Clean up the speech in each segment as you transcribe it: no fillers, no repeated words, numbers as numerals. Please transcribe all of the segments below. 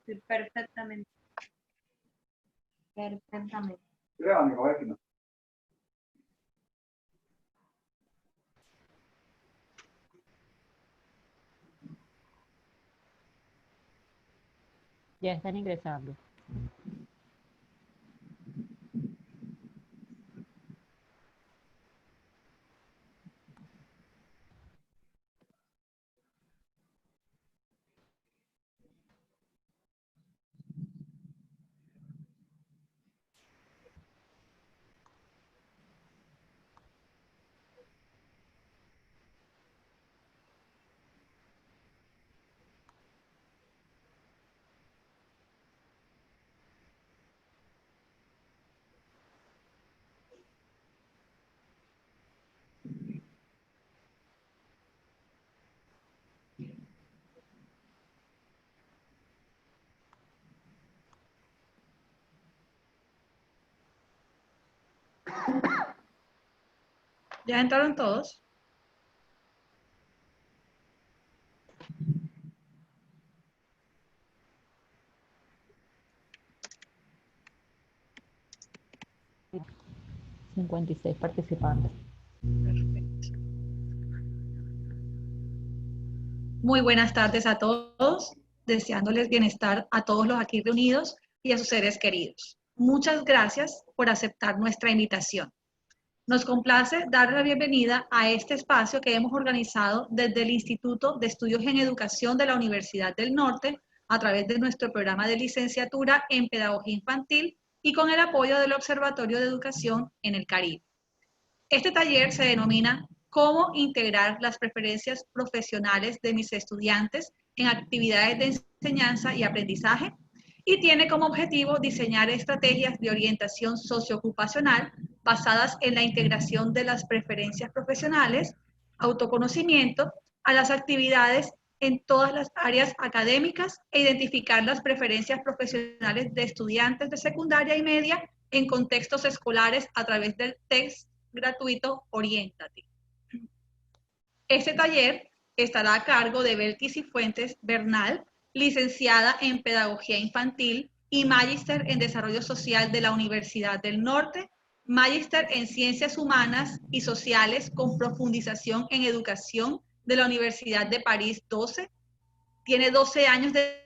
Sí, perfectamente. Perfectamente. Ya están ingresando. ¿Ya entraron todos? Sí. 56 participantes. Perfecto. Muy buenas tardes a todos, deseándoles bienestar a todos los aquí reunidos y a sus seres queridos. Muchas gracias por aceptar nuestra invitación. Nos complace dar la bienvenida a este espacio que hemos organizado desde el Instituto de Estudios en Educación de la Universidad del Norte a través de nuestro programa de licenciatura en Pedagogía Infantil y con el apoyo del Observatorio de Educación en el Caribe. Este taller se denomina Cómo integrar las preferencias profesionales de mis estudiantes en actividades de enseñanza y aprendizaje y tiene como objetivo diseñar estrategias de orientación socioocupacional basadas en la integración de las preferencias profesionales, autoconocimiento, a las actividades en todas las áreas académicas e identificar las preferencias profesionales de estudiantes de secundaria y media en contextos escolares a través del test gratuito Oriéntate. Este taller estará a cargo de Belkis Cifuentes Bernal, licenciada en Pedagogía Infantil y Magíster en Desarrollo Social de la Universidad del Norte, Magíster en Ciencias Humanas y Sociales con profundización en Educación de la Universidad de París 12. Tiene 12 años de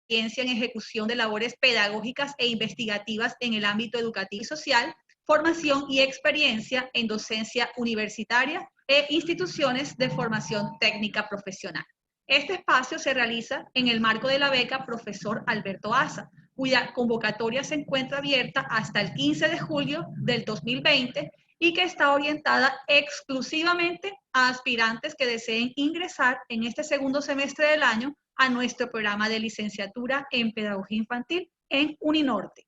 experiencia en ejecución de labores pedagógicas e investigativas en el ámbito educativo y social, formación y experiencia en docencia universitaria e instituciones de formación técnica profesional. Este espacio se realiza en el marco de la beca Profesor Alberto Asa, cuya convocatoria se encuentra abierta hasta el 15 de julio del 2020 y que está orientada exclusivamente a aspirantes que deseen ingresar en este segundo semestre del año a nuestro programa de licenciatura en Pedagogía Infantil en Uninorte.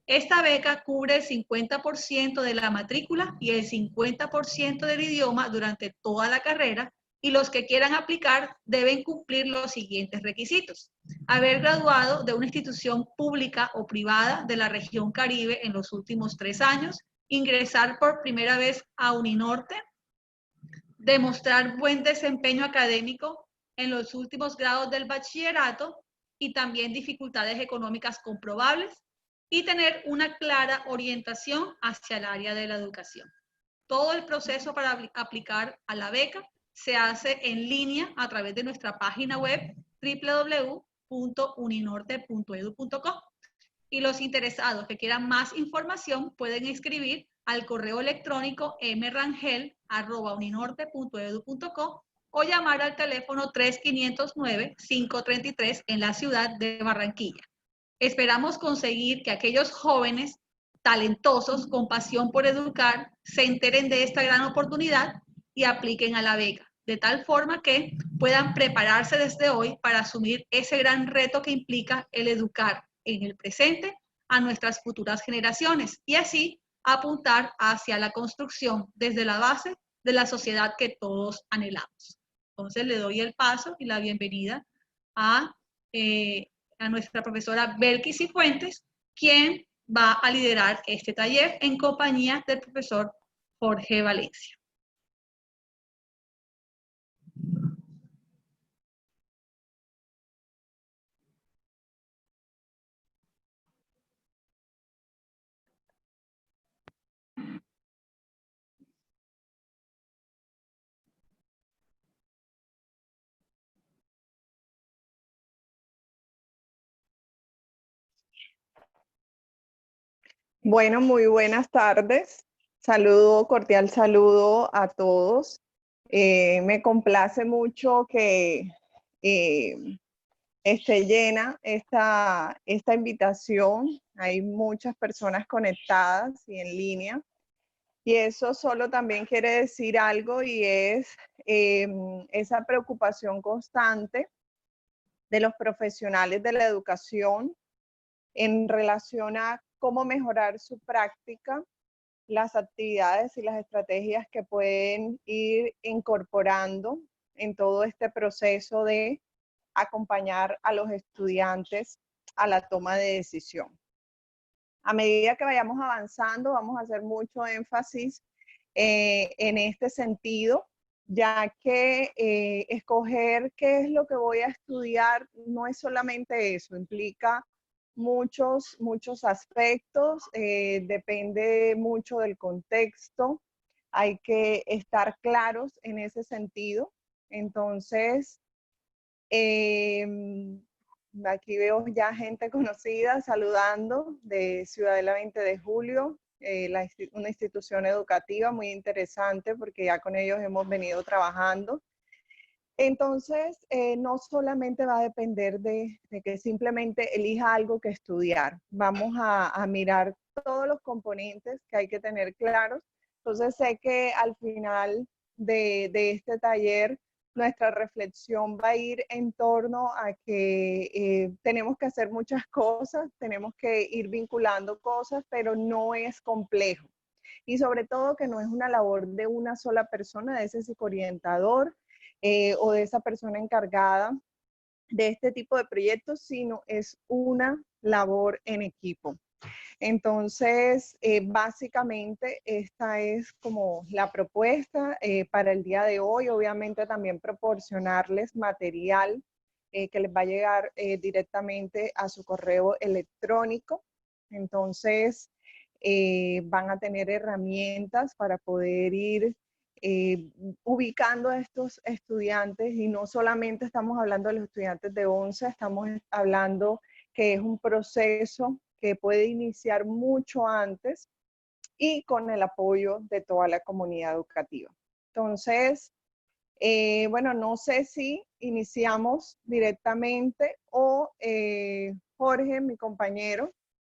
Esta beca cubre el 50% de la matrícula y el 50% del idioma durante toda la carrera y los que quieran aplicar deben cumplir los siguientes requisitos. Haber graduado de una institución pública o privada de la región Caribe en los últimos 3 años, ingresar por primera vez a Uninorte, demostrar buen desempeño académico en los últimos grados del bachillerato y también dificultades económicas comprobables y tener una clara orientación hacia el área de la educación. Todo el proceso para aplicar a la beca se hace en línea a través de nuestra página web www.uninorte.edu.co y los interesados que quieran más información pueden escribir al correo electrónico mrangel@uninorte.edu.co o llamar al teléfono 3509-533 en la ciudad de Barranquilla. Esperamos conseguir que aquellos jóvenes talentosos con pasión por educar se enteren de esta gran oportunidad y apliquen a la beca, de tal forma que puedan prepararse desde hoy para asumir ese gran reto que implica el educar en el presente a nuestras futuras generaciones y así apuntar hacia la construcción desde la base de la sociedad que todos anhelamos. Entonces le doy el paso y la bienvenida a nuestra profesora Belkis Cifuentes, quien va a liderar este taller en compañía del profesor Jorge Valencia. Bueno, muy buenas tardes. Saludo, cordial saludo a todos. Me complace mucho que eh, esté llena esta invitación. Hay muchas personas conectadas y en línea. Y eso solo también quiere decir algo y es esa preocupación constante de los profesionales de la educación en relación a cómo mejorar su práctica, las actividades y las estrategias que pueden ir incorporando en todo este proceso de acompañar a los estudiantes a la toma de decisión. A medida que vayamos avanzando, vamos a hacer mucho énfasis en este sentido, ya que escoger qué es lo que voy a estudiar no es solamente eso, implica muchos aspectos, depende mucho del contexto, hay que estar claros en ese sentido. Entonces, aquí veo ya gente conocida saludando de Ciudadela 20 de Julio, una institución educativa muy interesante porque ya con ellos hemos venido trabajando. Entonces, no solamente va a depender de que simplemente elija algo que estudiar. Vamos a mirar todos los componentes que hay que tener claros. Entonces, sé que al final de este taller, nuestra reflexión va a ir en torno a que tenemos que hacer muchas cosas, tenemos que ir vinculando cosas, pero no es complejo. Y sobre todo que no es una labor de una sola persona, de ese psicoorientador, o de esa persona encargada de este tipo de proyectos, sino es una labor en equipo. Entonces, básicamente esta es como la propuesta para el día de hoy. Obviamente también proporcionarles material que les va a llegar directamente a su correo electrónico. Entonces, van a tener herramientas para poder ir ubicando a estos estudiantes, y no solamente estamos hablando de los estudiantes de 11, estamos hablando que es un proceso que puede iniciar mucho antes y con el apoyo de toda la comunidad educativa. Entonces, bueno, no sé si iniciamos directamente o Jorge, mi compañero,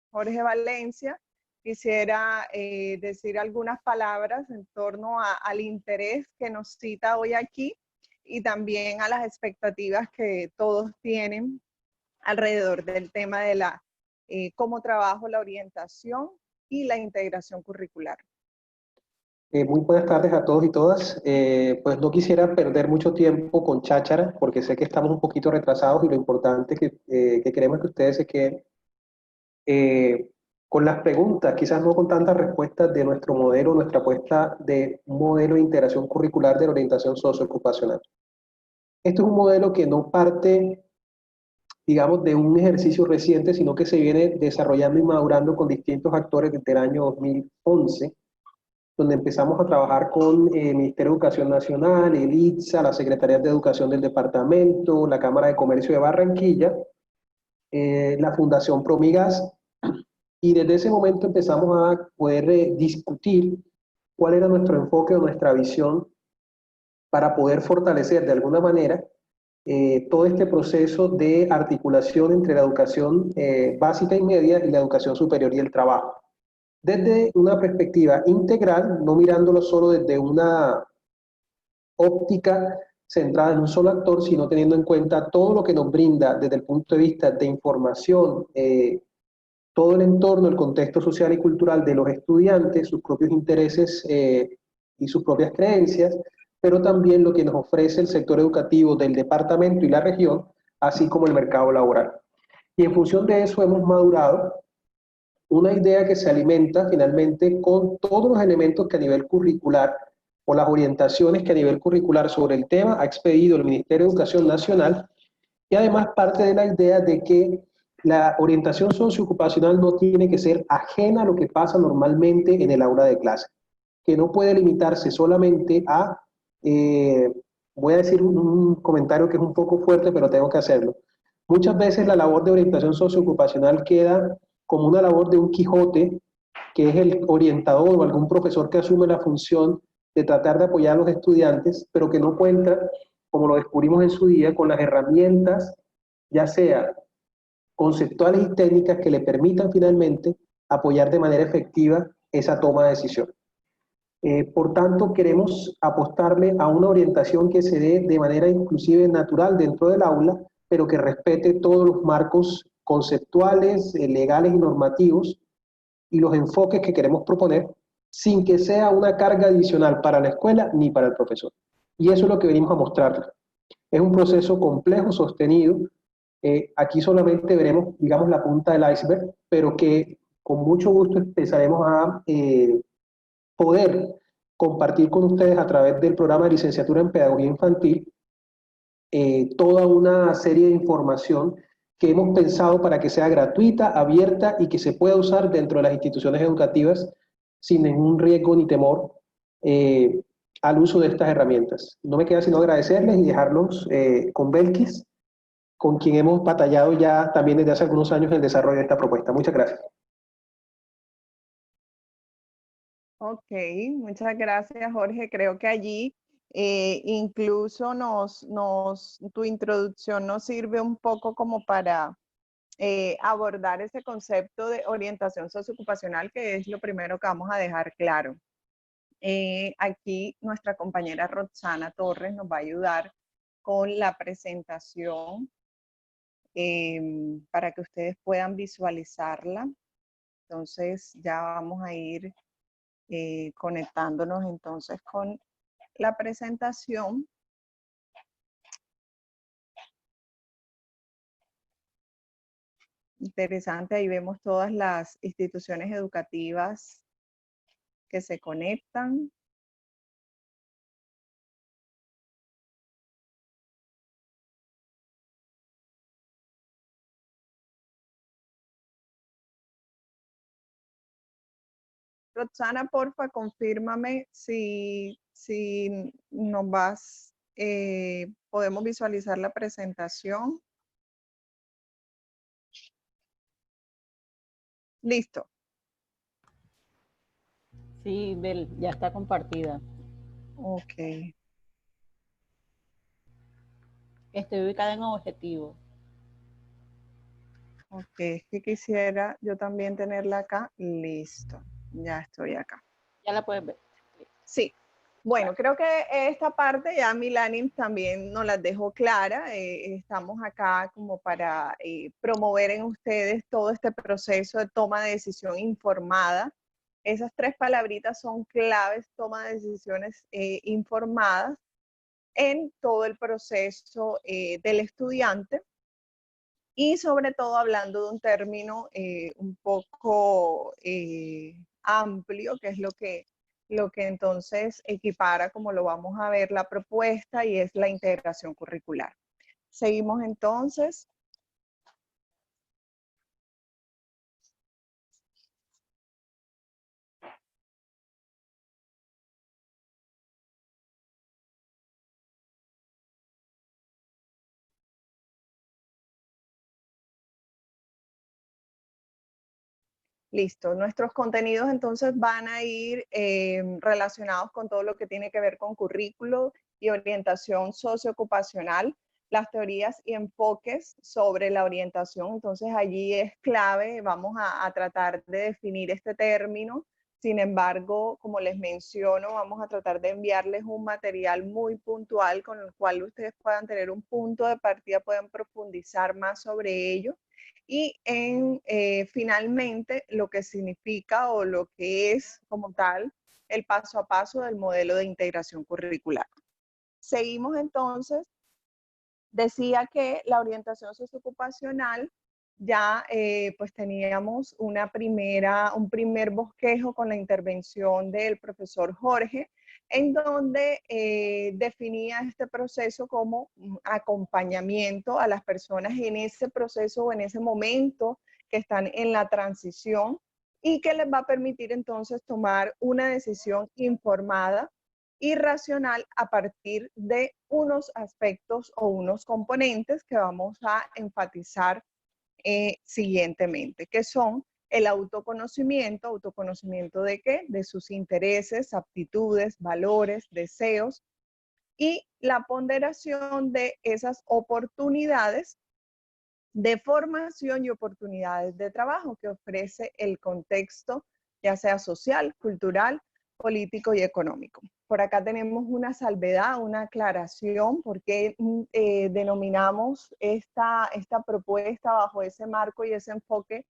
Jorge Valencia, quisiera decir algunas palabras en torno al interés que nos cita hoy aquí y también a las expectativas que todos tienen alrededor del tema de cómo trabajo la orientación y la integración curricular. Muy buenas tardes a todos y todas. Pues no quisiera perder mucho tiempo con cháchara, porque sé que estamos un poquito retrasados y lo importante que queremos que ustedes se queden con las preguntas, quizás no con tantas respuestas de nuestro modelo, nuestra apuesta de un modelo de integración curricular de la orientación socioocupacional. Esto es un modelo que no parte, digamos, de un ejercicio reciente, sino que se viene desarrollando y madurando con distintos actores desde el año 2011, donde empezamos a trabajar con el Ministerio de Educación Nacional, el ITSA, la Secretaría de Educación del departamento, la Cámara de Comercio de Barranquilla, la Fundación Promigas, y desde ese momento empezamos a poder discutir cuál era nuestro enfoque o nuestra visión para poder fortalecer de alguna manera todo este proceso de articulación entre la educación básica y media y la educación superior y el trabajo. Desde una perspectiva integral, no mirándolo solo desde una óptica centrada en un solo actor, sino teniendo en cuenta todo lo que nos brinda desde el punto de vista de información, todo el entorno, el contexto social y cultural de los estudiantes, sus propios intereses y sus propias creencias, pero también lo que nos ofrece el sector educativo del departamento y la región, así como el mercado laboral. Y en función de eso hemos madurado una idea que se alimenta finalmente con todos los elementos que a nivel curricular o las orientaciones que a nivel curricular sobre el tema ha expedido el Ministerio de Educación Nacional, y además parte de la idea de que la orientación socioocupacional no tiene que ser ajena a lo que pasa normalmente en el aula de clase, que no puede limitarse solamente a, voy a decir un comentario que es un poco fuerte, pero tengo que hacerlo. Muchas veces la labor de orientación socioocupacional queda como una labor de un Quijote que es el orientador o algún profesor que asume la función de tratar de apoyar a los estudiantes, pero que no cuenta, como lo descubrimos en su día, con las herramientas, ya sea conceptuales y técnicas que le permitan finalmente apoyar de manera efectiva esa toma de decisión. Por tanto, queremos apostarle a una orientación que se dé de manera inclusive natural dentro del aula, pero que respete todos los marcos conceptuales, legales y normativos y los enfoques que queremos proponer, sin que sea una carga adicional para la escuela ni para el profesor. Y eso es lo que venimos a mostrarles. Es un proceso complejo, sostenido. Aquí solamente veremos, digamos, la punta del iceberg, pero que con mucho gusto empezaremos a poder compartir con ustedes a través del programa de licenciatura en Pedagogía Infantil toda una serie de información que hemos pensado para que sea gratuita, abierta y que se pueda usar dentro de las instituciones educativas sin ningún riesgo ni temor al uso de estas herramientas. No me queda sino agradecerles y dejarlos con Belkis, con quien hemos batallado ya también desde hace algunos años en el desarrollo de esta propuesta. Muchas gracias. Ok, muchas gracias, Jorge. Creo que allí incluso tu introducción nos sirve un poco como para abordar ese concepto de orientación socioocupacional, que es lo primero que vamos a dejar claro. Aquí nuestra compañera Roxana Torres nos va a ayudar con la presentación para que ustedes puedan visualizarla. Entonces ya vamos a ir conectándonos entonces con la presentación. Interesante, ahí vemos todas las instituciones educativas que se conectan. Roxana, porfa, confírmame si nos vas, podemos visualizar la presentación. Listo. Sí, Bel, ya está compartida. Ok. Estoy ubicada en objetivo. Ok, es que quisiera yo también tenerla acá. Listo, ya estoy acá. Ya la puedes ver. Sí. Bueno, creo que esta parte ya Milani también nos las dejó clara. Estamos acá como para promover en ustedes todo este proceso de toma de decisión informada. Esas tres palabritas son claves, toma de decisiones informadas en todo el proceso del estudiante. Y sobre todo hablando de un término un poco amplio, que es lo que entonces equipara, como lo vamos a ver, la propuesta, y es la integración curricular. Seguimos entonces. Listo, nuestros contenidos entonces van a ir relacionados con todo lo que tiene que ver con currículo y orientación socioocupacional, las teorías y enfoques sobre la orientación. Entonces allí es clave, vamos a tratar de definir este término. Sin embargo, como les menciono, vamos a tratar de enviarles un material muy puntual con el cual ustedes puedan tener un punto de partida, puedan profundizar más sobre ello. Y finalmente lo que significa o lo que es como tal el paso a paso del modelo de integración curricular. Seguimos entonces, decía que la orientación socioocupacional ya pues teníamos un primer bosquejo con la intervención del profesor Jorge, en donde definía este proceso como acompañamiento a las personas en ese proceso o en ese momento que están en la transición, y que les va a permitir entonces tomar una decisión informada y racional a partir de unos aspectos o unos componentes que vamos a enfatizar siguientemente, que son el autoconocimiento. ¿Autoconocimiento de qué? De sus intereses, aptitudes, valores, deseos, y la ponderación de esas oportunidades de formación y oportunidades de trabajo que ofrece el contexto, ya sea social, cultural, político y económico. Por acá tenemos una salvedad, una aclaración, porque denominamos esta propuesta bajo ese marco y ese enfoque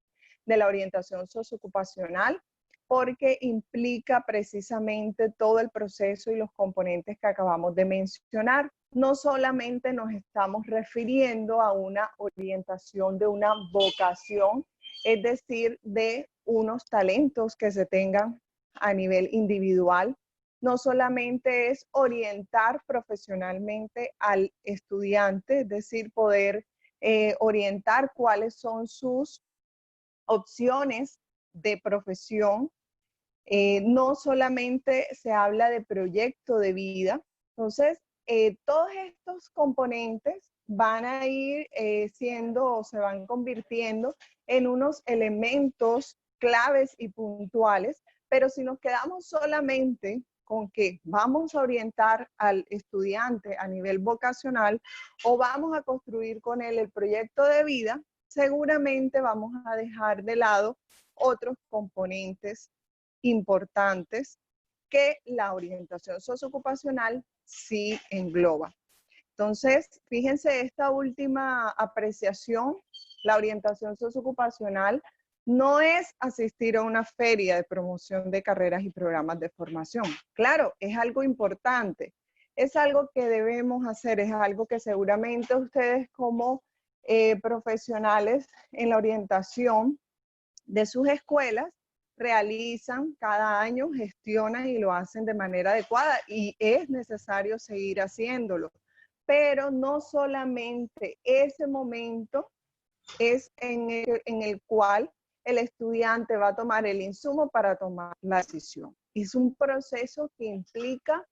de la orientación socioocupacional, porque implica precisamente todo el proceso y los componentes que acabamos de mencionar. No solamente nos estamos refiriendo a una orientación de una vocación, es decir, de unos talentos que se tengan a nivel individual. No solamente es orientar profesionalmente al estudiante, es decir, poder orientar cuáles son sus opciones de profesión. No solamente se habla de proyecto de vida. Entonces, todos estos componentes van a ir siendo o se van convirtiendo en unos elementos claves y puntuales, pero si nos quedamos solamente con que vamos a orientar al estudiante a nivel vocacional o vamos a construir con él el proyecto de vida, seguramente vamos a dejar de lado otros componentes importantes que la orientación socioocupacional sí engloba. Entonces, fíjense esta última apreciación, la orientación socioocupacional no es asistir a una feria de promoción de carreras y programas de formación. Claro, es algo importante, es algo que debemos hacer, es algo que seguramente ustedes como profesionales en la orientación de sus escuelas realizan cada año, gestionan y lo hacen de manera adecuada y es necesario seguir haciéndolo. Pero no solamente ese momento es en el cual el estudiante va a tomar el insumo para tomar la decisión. Es un proceso que implica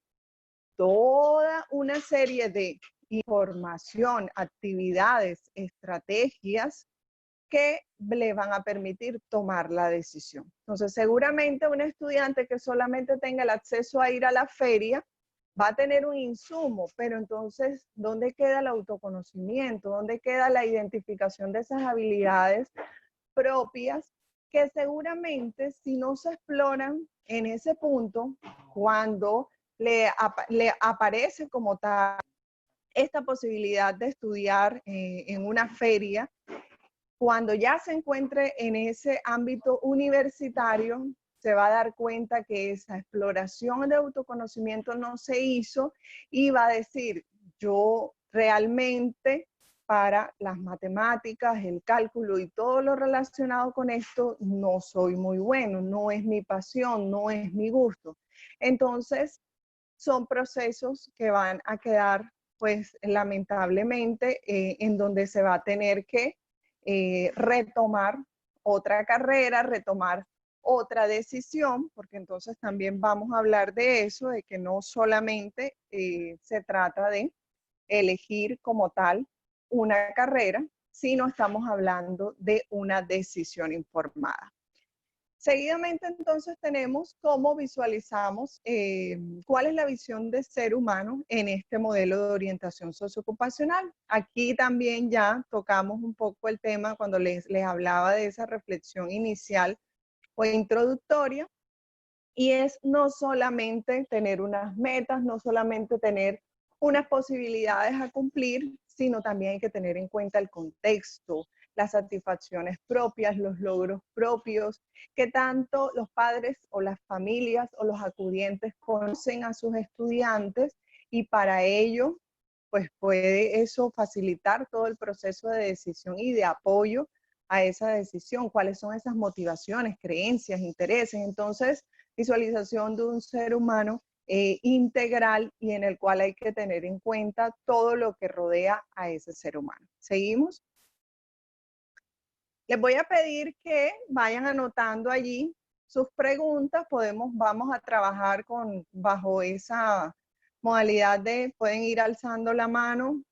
toda una serie de información, actividades, estrategias que le van a permitir tomar la decisión. Entonces, seguramente un estudiante que solamente tenga el acceso a ir a la feria va a tener un insumo, pero entonces, ¿dónde queda el autoconocimiento? ¿Dónde queda la identificación de esas habilidades propias que seguramente si no se exploran en ese punto, cuando le aparece como tal esta posibilidad de estudiar en una feria, cuando ya se encuentre en ese ámbito universitario, se va a dar cuenta que esa exploración de autoconocimiento no se hizo y va a decir, yo realmente para las matemáticas, el cálculo y todo lo relacionado con esto no soy muy bueno, no es mi pasión, no es mi gusto. Entonces, son procesos que van a quedar, pues lamentablemente, en donde se va a tener que retomar otra carrera, retomar otra decisión, porque entonces también vamos a hablar de eso, de que no solamente se trata de elegir como tal una carrera, sino estamos hablando de una decisión informada. Seguidamente entonces tenemos cómo visualizamos cuál es la visión de ser humano en este modelo de orientación socioocupacional. Aquí también ya tocamos un poco el tema cuando les hablaba de esa reflexión inicial o introductoria, y es no solamente tener unas metas, no solamente tener unas posibilidades a cumplir, sino también hay que tener en cuenta el contexto, las satisfacciones propias, los logros propios, que tanto los padres o las familias o los acudientes conocen a sus estudiantes, y para ello, pues puede eso facilitar todo el proceso de decisión y de apoyo a esa decisión, cuáles son esas motivaciones, creencias, intereses. Entonces, visualización de un ser humano integral y en el cual hay que tener en cuenta todo lo que rodea a ese ser humano. ¿Seguimos? Les voy a pedir que vayan anotando allí sus preguntas. Vamos a trabajar bajo esa modalidad de pueden ir alzando la mano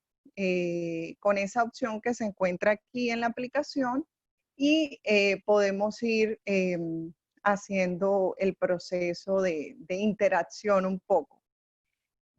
con esa opción que se encuentra aquí en la aplicación y podemos ir haciendo el proceso de interacción un poco.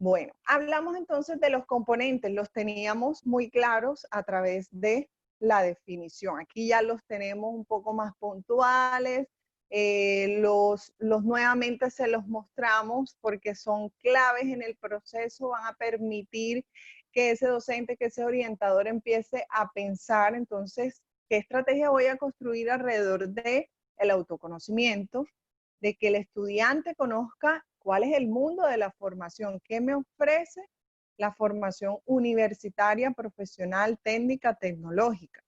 Bueno, hablamos entonces de los componentes, los teníamos muy claros a través de la definición. Aquí ya los tenemos un poco más puntuales, los nuevamente se los mostramos porque son claves en el proceso, van a permitir que ese docente, que ese orientador empiece a pensar, entonces, ¿qué estrategia voy a construir alrededor de el autoconocimiento? De que el estudiante conozca cuál es el mundo de la formación, qué me ofrece la formación universitaria, profesional, técnica, tecnológica,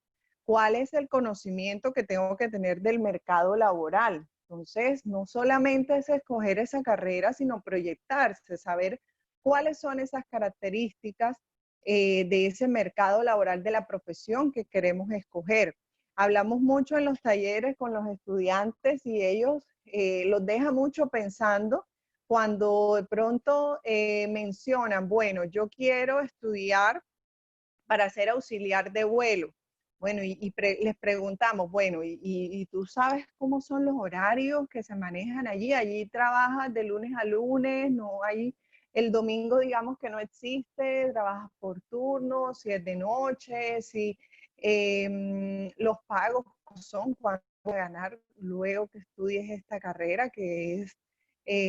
cuál es el conocimiento que tengo que tener del mercado laboral. Entonces, no solamente es escoger esa carrera, sino proyectarse, saber cuáles son esas características de ese mercado laboral de la profesión que queremos escoger. Hablamos mucho en los talleres con los estudiantes y ellos los deja mucho pensando cuando de pronto mencionan, bueno, yo quiero estudiar para ser auxiliar de vuelo. Bueno, les preguntamos, bueno, ¿y tú sabes cómo son los horarios que se manejan allí? Allí trabajas de lunes a lunes, no hay, el domingo digamos que no existe, trabajas por turnos, si es de noche, si los pagos son cuánto ganar luego que estudies esta carrera, que es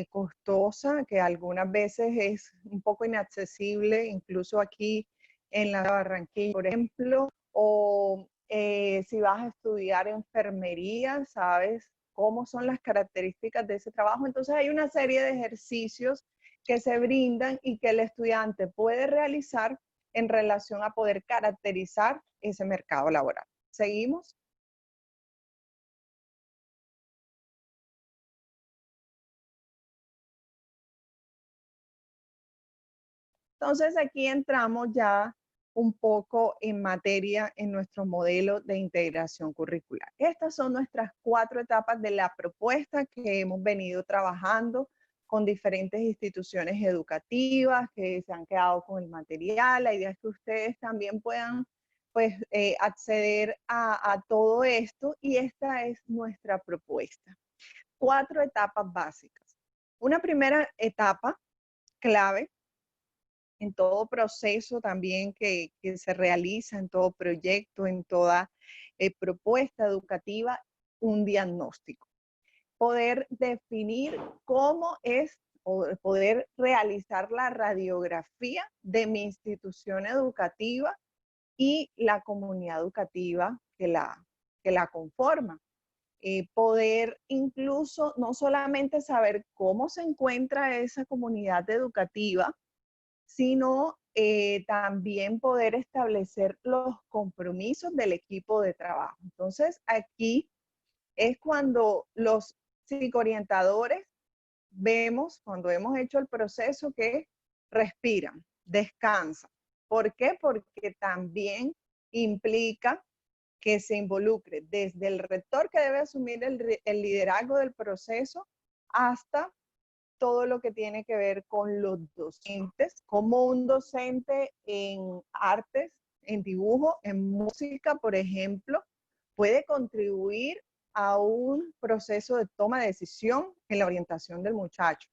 costosa, que algunas veces es un poco inaccesible, incluso aquí en la Barranquilla, por ejemplo, o si vas a estudiar enfermería, sabes cómo son las características de ese trabajo. Entonces hay una serie de ejercicios que se brindan y que el estudiante puede realizar en relación a poder caracterizar ese mercado laboral. ¿Seguimos? Entonces aquí entramos ya un poco en materia en nuestro modelo de integración curricular. Estas son nuestras 4 etapas de la propuesta que hemos venido trabajando con diferentes instituciones educativas que se han quedado con el material. La idea es que ustedes también puedan pues, acceder a todo esto y esta es nuestra propuesta. 4 etapas básicas. Una primera etapa clave en todo proceso también que se realiza, en todo proyecto, en toda propuesta educativa, un diagnóstico. Poder definir cómo es o poder realizar la radiografía de mi institución educativa y la comunidad educativa que la conforma. Poder incluso no solamente saber cómo se encuentra esa comunidad educativa, sino también poder establecer los compromisos del equipo de trabajo. Entonces, aquí es cuando los psicoorientadores vemos, cuando hemos hecho el proceso, que respiran, descansan. ¿Por qué? Porque también implica que se involucre desde el rector, que debe asumir el liderazgo del proceso, hasta todo lo que tiene que ver con los docentes, como un docente en artes, en dibujo, en música, por ejemplo, puede contribuir a un proceso de toma de decisión en la orientación del muchacho.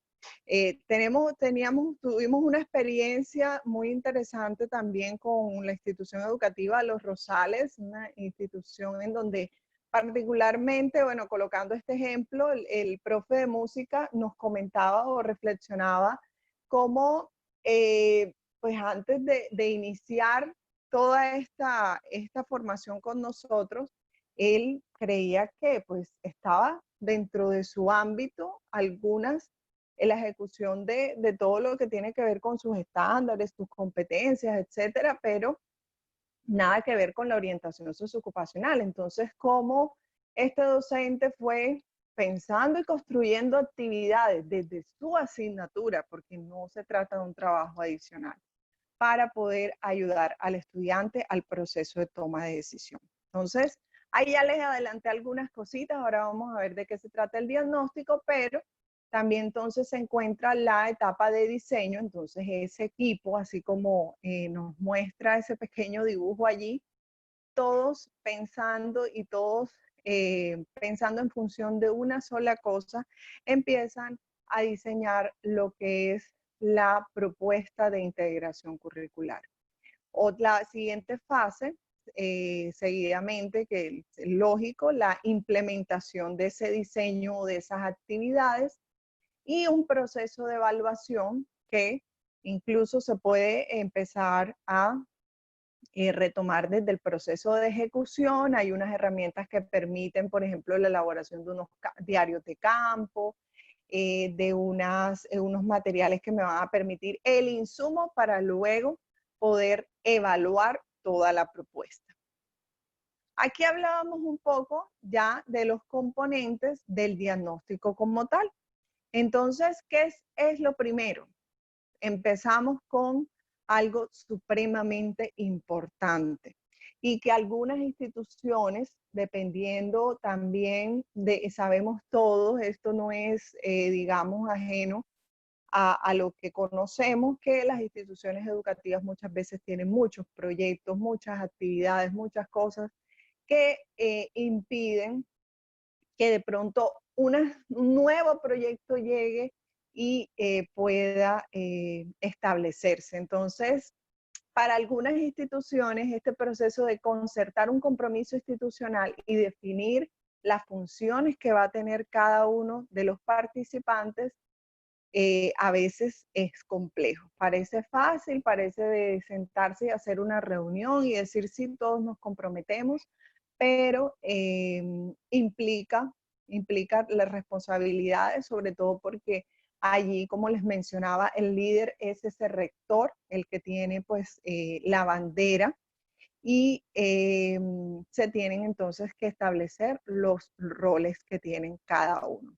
Tuvimos una experiencia muy interesante también con la institución educativa Los Rosales, una institución en donde particularmente, bueno, colocando este ejemplo, el profe de música nos comentaba o reflexionaba cómo, pues antes de iniciar toda esta formación con nosotros, él creía que pues estaba dentro de su ámbito algunas en la ejecución de todo lo que tiene que ver con sus estándares, sus competencias, etcétera, pero nada que ver con la orientación socioocupacional. Entonces, ¿cómo este docente fue pensando y construyendo actividades desde su asignatura, porque no se trata de un trabajo adicional, para poder ayudar al estudiante al proceso de toma de decisión? Entonces, ahí ya les adelanté algunas cositas, ahora vamos a ver de qué se trata el diagnóstico, pero también entonces se encuentra la etapa de diseño, entonces ese equipo, así como nos muestra ese pequeño dibujo allí, todos pensando y todos pensando en función de una sola cosa, empiezan a diseñar lo que es la propuesta de integración curricular. O la siguiente fase, seguidamente, que es lógico, la implementación de ese diseño o de esas actividades y un proceso de evaluación que incluso se puede empezar a retomar desde el proceso de ejecución. Hay unas herramientas que permiten, por ejemplo, la elaboración de unos diarios de campo, de unos materiales que me van a permitir el insumo para luego poder evaluar toda la propuesta. Aquí hablábamos un poco ya de los componentes del diagnóstico como tal. Entonces, ¿qué es lo primero? Empezamos con algo supremamente importante y que algunas instituciones, dependiendo también de, sabemos todos, esto no es, digamos, ajeno a lo que conocemos, que las instituciones educativas muchas veces tienen muchos proyectos, muchas actividades, muchas cosas que impiden que de pronto un nuevo proyecto llegue y pueda establecerse. Entonces, para algunas instituciones, este proceso de concertar un compromiso institucional y definir las funciones que va a tener cada uno de los participantes, a veces es complejo. Parece fácil, parece de sentarse y hacer una reunión y decir sí, todos nos comprometemos, pero implica las responsabilidades, sobre todo porque allí, como les mencionaba, el líder es ese rector, el que tiene pues la bandera, y se tienen entonces que establecer los roles que tienen cada uno.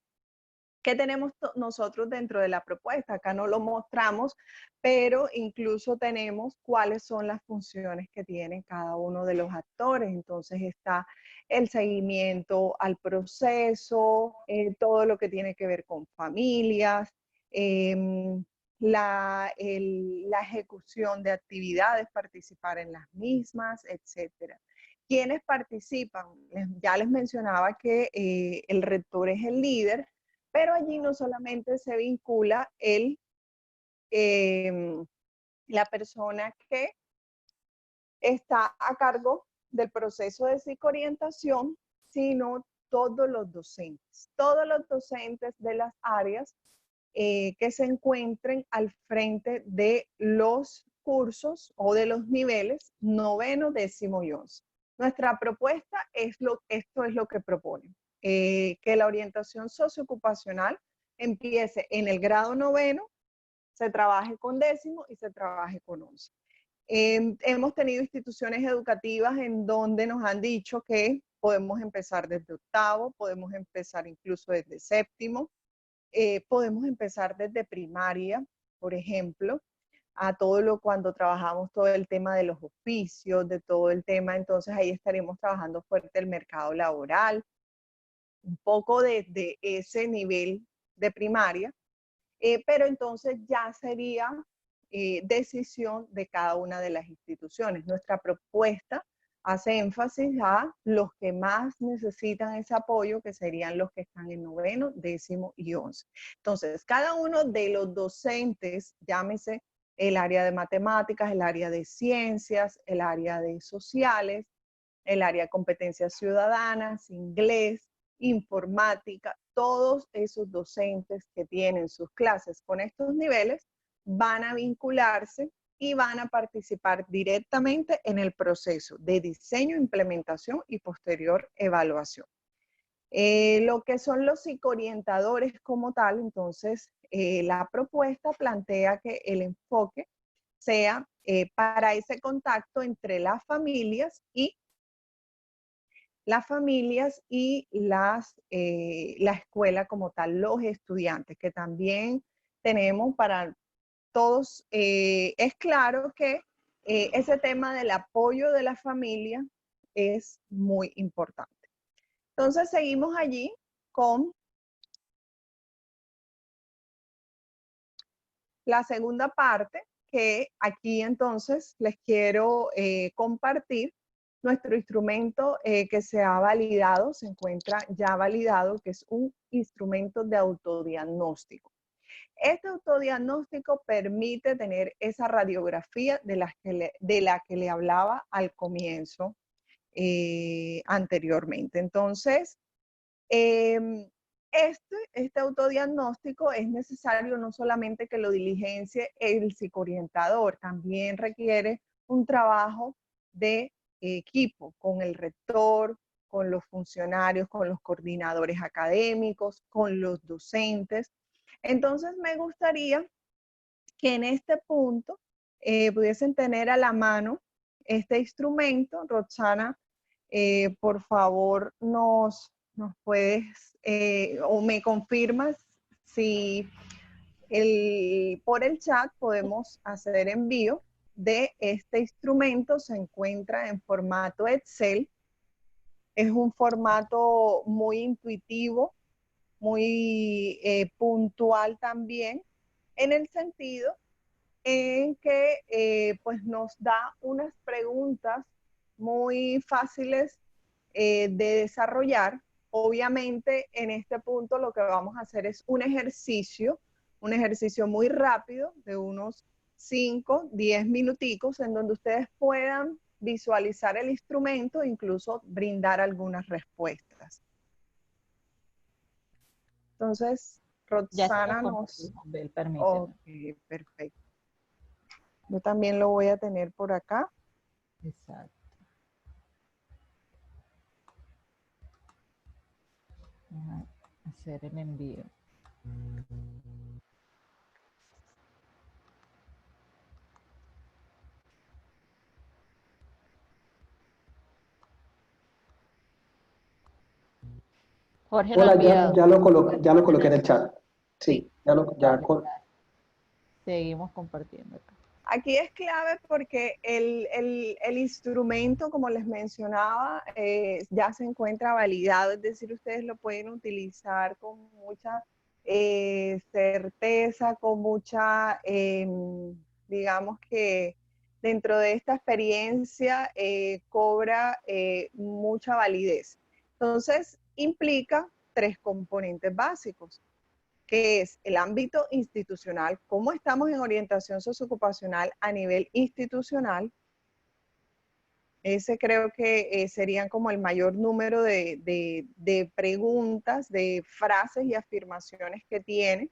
¿Qué tenemos nosotros dentro de la propuesta? Acá no lo mostramos, pero incluso tenemos cuáles son las funciones que tienen cada uno de los actores. Entonces está el seguimiento al proceso, todo lo que tiene que ver con familias, la ejecución de actividades, participar en las mismas, etcétera. ¿Quiénes participan? Ya les mencionaba que el rector es el líder, pero allí no solamente se vincula la persona que está a cargo del proceso de psicoorientación, sino todos los docentes de las áreas que se encuentren al frente de los cursos o de los niveles 9º, 10º y 11. Nuestra propuesta esto es lo que propone. Que la orientación socioocupacional empiece en el grado 9º, se trabaje con 10º y se trabaje con 11. Hemos tenido instituciones educativas en donde nos han dicho que podemos empezar desde 8º, podemos empezar incluso desde 7º, podemos empezar desde primaria, por ejemplo, a cuando trabajamos todo el tema de los oficios, de todo el tema, entonces ahí estaremos trabajando fuerte el mercado laboral, un poco de ese nivel de primaria, pero entonces ya sería decisión de cada una de las instituciones. Nuestra propuesta hace énfasis a los que más necesitan ese apoyo, que serían los que están en 9º, 10º y 11. Entonces, cada uno de los docentes, llámese el área de matemáticas, el área de ciencias, el área de sociales, el área de competencias ciudadanas, inglés, informática, todos esos docentes que tienen sus clases con estos niveles van a vincularse y van a participar directamente en el proceso de diseño, implementación y posterior evaluación. Lo que son los psicoorientadores como tal, entonces la propuesta plantea que el enfoque sea para ese contacto entre las familias y la escuela como tal, los estudiantes, que también tenemos para todos, es claro que ese tema del apoyo de la familia es muy importante. Entonces seguimos allí con la segunda parte, que aquí entonces les quiero compartir nuestro instrumento que se ha validado, se encuentra ya validado, que es un instrumento de autodiagnóstico. Este autodiagnóstico permite tener esa radiografía de la que le hablaba al comienzo anteriormente. Entonces, este autodiagnóstico es necesario no solamente que lo diligencie el psicoorientador, también requiere un trabajo de equipo con el rector, con los funcionarios, con los coordinadores académicos, con los docentes. Entonces me gustaría que en este punto pudiesen tener a la mano este instrumento. Roxana, por favor, nos puedes o me confirmas si por el chat podemos hacer envío de este instrumento. Se encuentra en formato Excel. Es un formato muy intuitivo, muy puntual también, en el sentido en que pues nos da unas preguntas muy fáciles de desarrollar. Obviamente en este punto lo que vamos a hacer es un ejercicio muy rápido de unos 5, 10 minuticos en donde ustedes puedan visualizar el instrumento e incluso brindar algunas respuestas. Entonces, Roxana nos... Permíteme. Ok, perfecto. Yo también lo voy a tener por acá. Exacto. Vamos a hacer el envío. Jorge lo ha Hola, enviado. ya lo coloqué en el chat. Sí, Vale. Seguimos compartiendo acá. Aquí es clave porque el instrumento, como les mencionaba, ya se encuentra validado, es decir, ustedes lo pueden utilizar con mucha certeza, con mucha, digamos que dentro de esta experiencia cobra mucha validez. Entonces, implica 3 componentes básicos, que es el ámbito institucional, cómo estamos en orientación socioocupacional a nivel institucional. Ese creo que serían como el mayor número de preguntas, de frases y afirmaciones que tiene.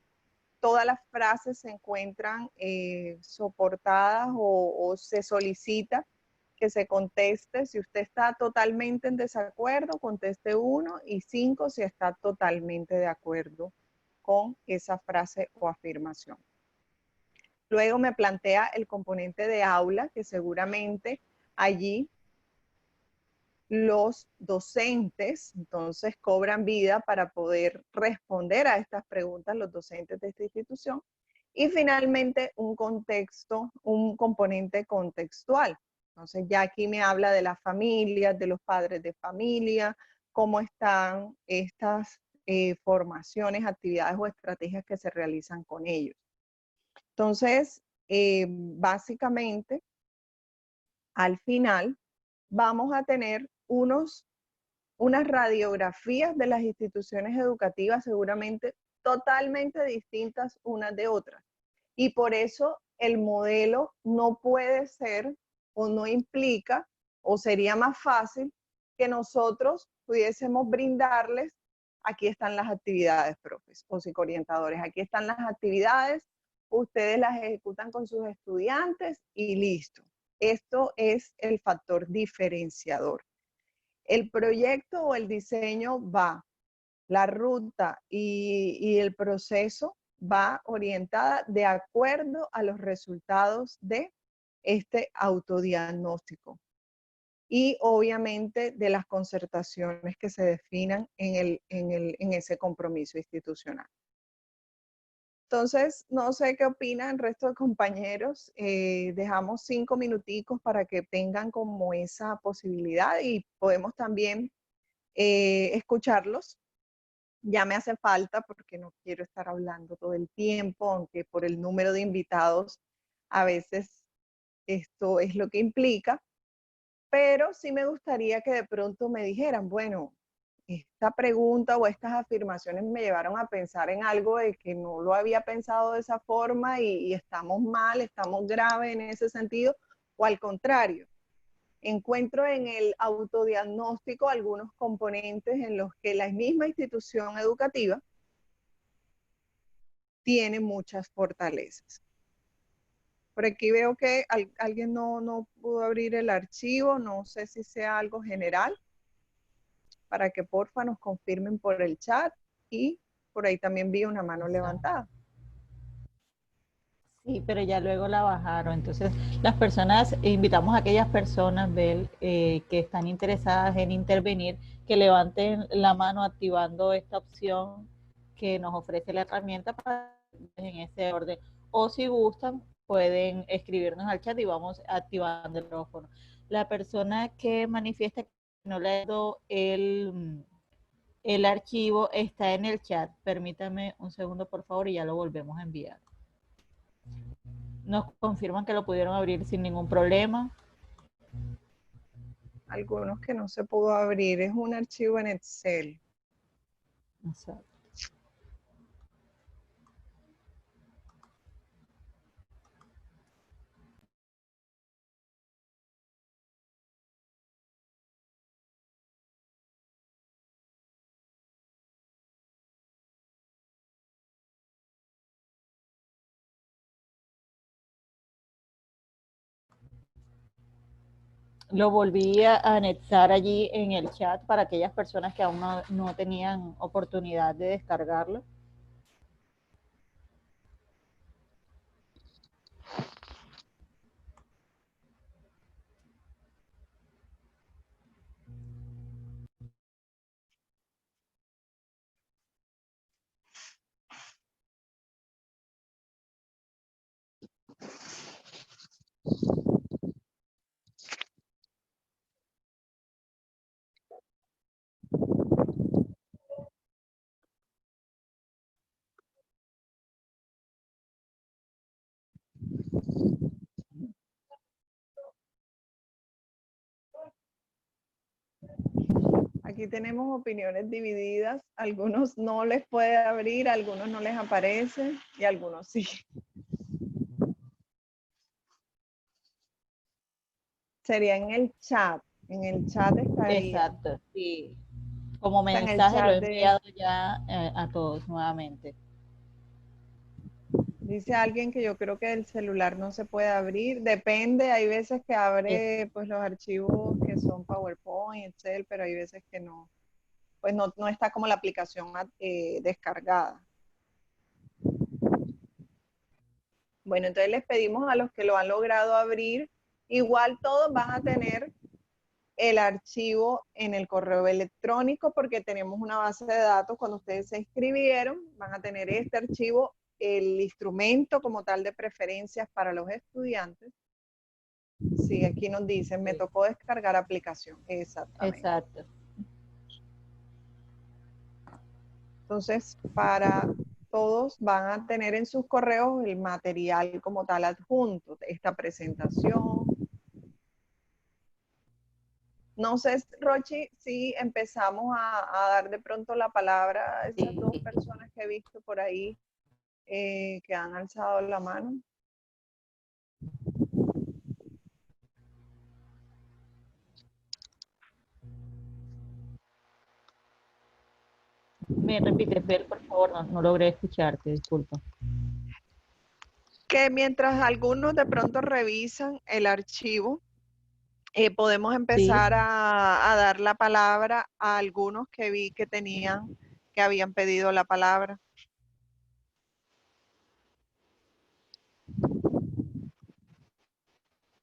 Todas las frases se encuentran soportadas o se solicita que se conteste. Si usted está totalmente en desacuerdo, conteste 1 y 5 si está totalmente de acuerdo con esa frase o afirmación. Luego me plantea el componente de aula, que seguramente allí los docentes entonces cobran vida para poder responder a estas preguntas, los docentes de esta institución. Y finalmente un contexto, un componente contextual. Entonces ya aquí me habla de las familias, de los padres de familia, cómo están estas formaciones, actividades o estrategias que se realizan con ellos. Entonces, básicamente, al final, vamos a tener unas radiografías de las instituciones educativas seguramente totalmente distintas unas de otras. Y por eso el modelo no puede ser o no implica, o sería más fácil que nosotros pudiésemos brindarles, aquí están las actividades, profes o psicoorientadores, aquí están las actividades, ustedes las ejecutan con sus estudiantes y listo. Esto es el factor diferenciador. El proyecto o el diseño va, la ruta y el proceso va orientada de acuerdo a los resultados de este autodiagnóstico y obviamente de las concertaciones que se definan en ese compromiso institucional. Entonces, no sé qué opinan el resto de compañeros. Dejamos 5 minuticos para que tengan como esa posibilidad y podemos también escucharlos. Ya me hace falta porque no quiero estar hablando todo el tiempo, aunque por el número de invitados a veces esto es lo que implica. pero sí me gustaría que de pronto me dijeran, bueno, esta pregunta o estas afirmaciones me llevaron a pensar en algo de que no lo había pensado de esa forma y estamos mal, estamos graves en ese sentido, o al contrario, encuentro en el autodiagnóstico algunos componentes en los que la misma institución educativa tiene muchas fortalezas. Por aquí veo que alguien no pudo abrir el archivo, no sé si sea algo general, para que porfa nos confirmen por el chat, y por ahí también vi una mano levantada. Sí, pero ya luego la bajaron. Entonces, las personas, invitamos a aquellas personas, Bel, que están interesadas en intervenir, que levanten la mano activando esta opción que nos ofrece la herramienta para en ese orden. O si gustan, pueden escribirnos al chat y vamos activando el micrófono. La persona que manifiesta que no le ha dado el archivo está en el chat. Permítame un segundo, por favor, y ya lo volvemos a enviar. Nos confirman que lo pudieron abrir sin ningún problema. Algunos que no se pudo abrir, es un archivo en Excel. Exacto. Lo volví a anexar allí en el chat para aquellas personas que aún no tenían oportunidad de descargarlo. Aquí tenemos opiniones divididas, algunos no les puede abrir, algunos no les aparece y algunos sí. Sería en el chat estaría. Exacto, sí. Como Está en el mensaje lo he chat enviado ya a todos nuevamente. dice alguien que yo creo que el celular no se puede abrir, depende, hay veces que abre pues los archivos que son PowerPoint, Excel, pero hay veces que no, pues no está como la aplicación descargada. Bueno, entonces les pedimos a los que lo han logrado abrir, igual todos van a tener el archivo en el correo electrónico porque tenemos una base de datos. Cuando ustedes se inscribieron, van a tener este archivo, el instrumento como tal de preferencias para los estudiantes. Sí, aquí nos dicen, me tocó descargar aplicación. Exactamente. Exacto. Entonces, para todos van a tener en sus correos el material como tal adjunto, esta presentación. No sé, Rochi, si empezamos a dar de pronto la palabra a esas dos personas que he visto por ahí que han alzado la mano. Me repites, Bel, por favor, no logré escucharte, disculpa. Que mientras algunos de pronto revisan el archivo, podemos empezar a dar la palabra a algunos que vi que habían pedido la palabra.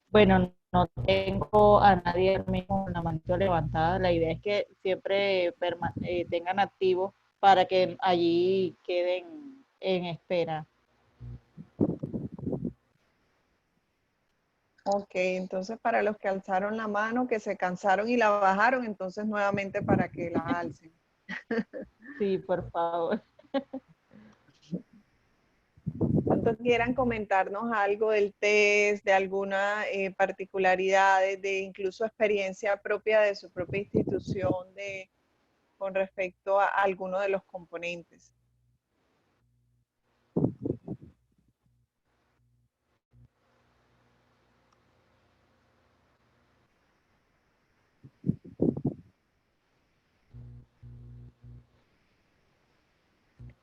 Bueno, no tengo a nadie mismo con la manito levantada. La idea es que siempre tengan activo para que allí queden en espera. Ok, entonces para los que alzaron la mano, que se cansaron y la bajaron, entonces nuevamente para que la alcen. Sí, por favor. pronto quieran comentarnos algo del test, de alguna particularidad, de incluso experiencia propia de su propia institución con respecto a alguno de los componentes.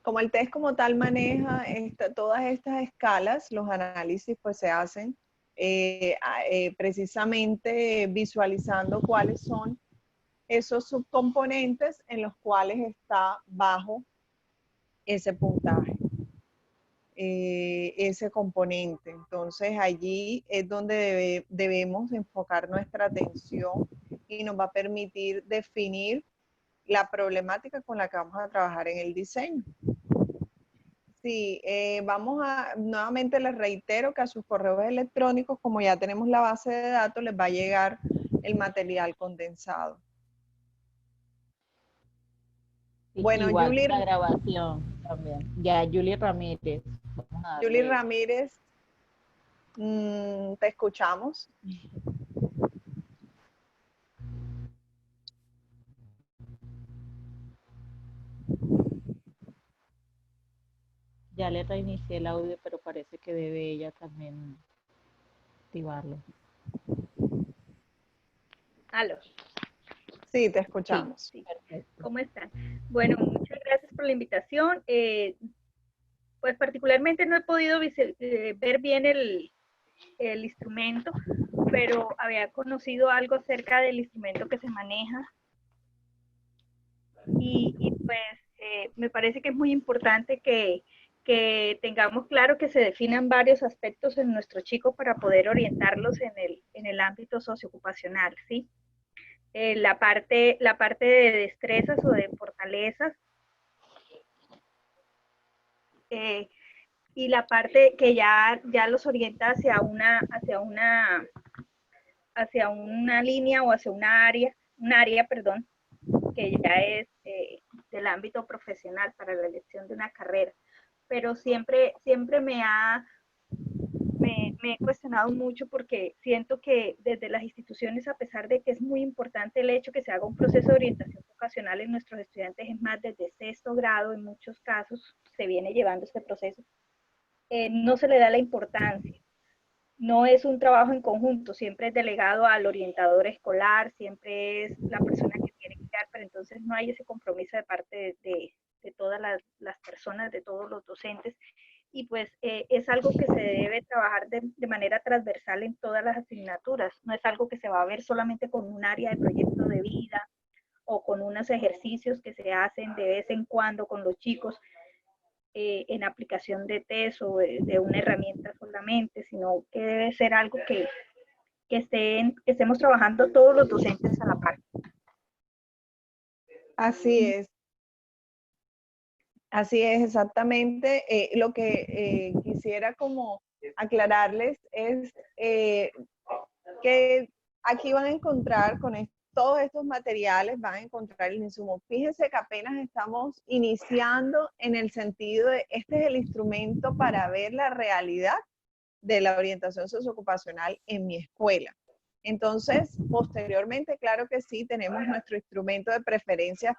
Como el test como tal maneja todas estas escalas, los análisis pues se hacen precisamente visualizando cuáles son esos subcomponentes en los cuales está bajo ese puntaje, ese componente. Entonces allí es donde debemos enfocar nuestra atención y nos va a permitir definir la problemática con la que vamos a trabajar en el diseño. Sí, nuevamente les reitero que a sus correos electrónicos, como ya tenemos la base de datos, les va a llegar el material condensado. Bueno, igual Julie, la grabación también. Ya, Julie Ramírez. Julie Ramírez, te escuchamos. Ya le reinicié el audio, pero parece que debe ella también activarlo. ¿Aló? Sí, te escuchamos. Sí. ¿Cómo están? Bueno, muchas gracias por la invitación. Pues particularmente no he podido ver bien el instrumento, pero había conocido algo acerca del instrumento que se maneja. Y pues me parece que es muy importante que tengamos claro que se definan varios aspectos en nuestros chicos para poder orientarlos en el ámbito socioocupacional, ¿sí? La parte de destrezas o de fortalezas, y la parte que ya los orienta hacia una línea o hacia un área, perdón, que ya es del ámbito profesional para la elección de una carrera. Pero siempre me he cuestionado mucho porque siento que desde las instituciones, a pesar de que es muy importante el hecho que se haga un proceso de orientación vocacional en nuestros estudiantes, es más, desde sexto grado en muchos casos se viene llevando este proceso, no se le da la importancia. No es un trabajo en conjunto, siempre es delegado al orientador escolar, siempre es la persona que tiene que dar, pero entonces no hay ese compromiso de parte de todas las personas, de todos los docentes, y pues es algo que se debe trabajar de manera transversal en todas las asignaturas, no es algo que se va a ver solamente con un área de proyecto de vida o con unos ejercicios que se hacen de vez en cuando con los chicos, en aplicación de test o de una herramienta solamente, sino que debe ser algo que estemos trabajando todos los docentes a la par. Así es, exactamente. Lo que quisiera como aclararles es que aquí van a encontrar todos estos materiales, van a encontrar el insumo. Fíjense que apenas estamos iniciando en el sentido de este es el instrumento para ver la realidad de la orientación socioocupacional en mi escuela. Entonces, posteriormente, claro que sí, tenemos nuestro instrumento de preferencias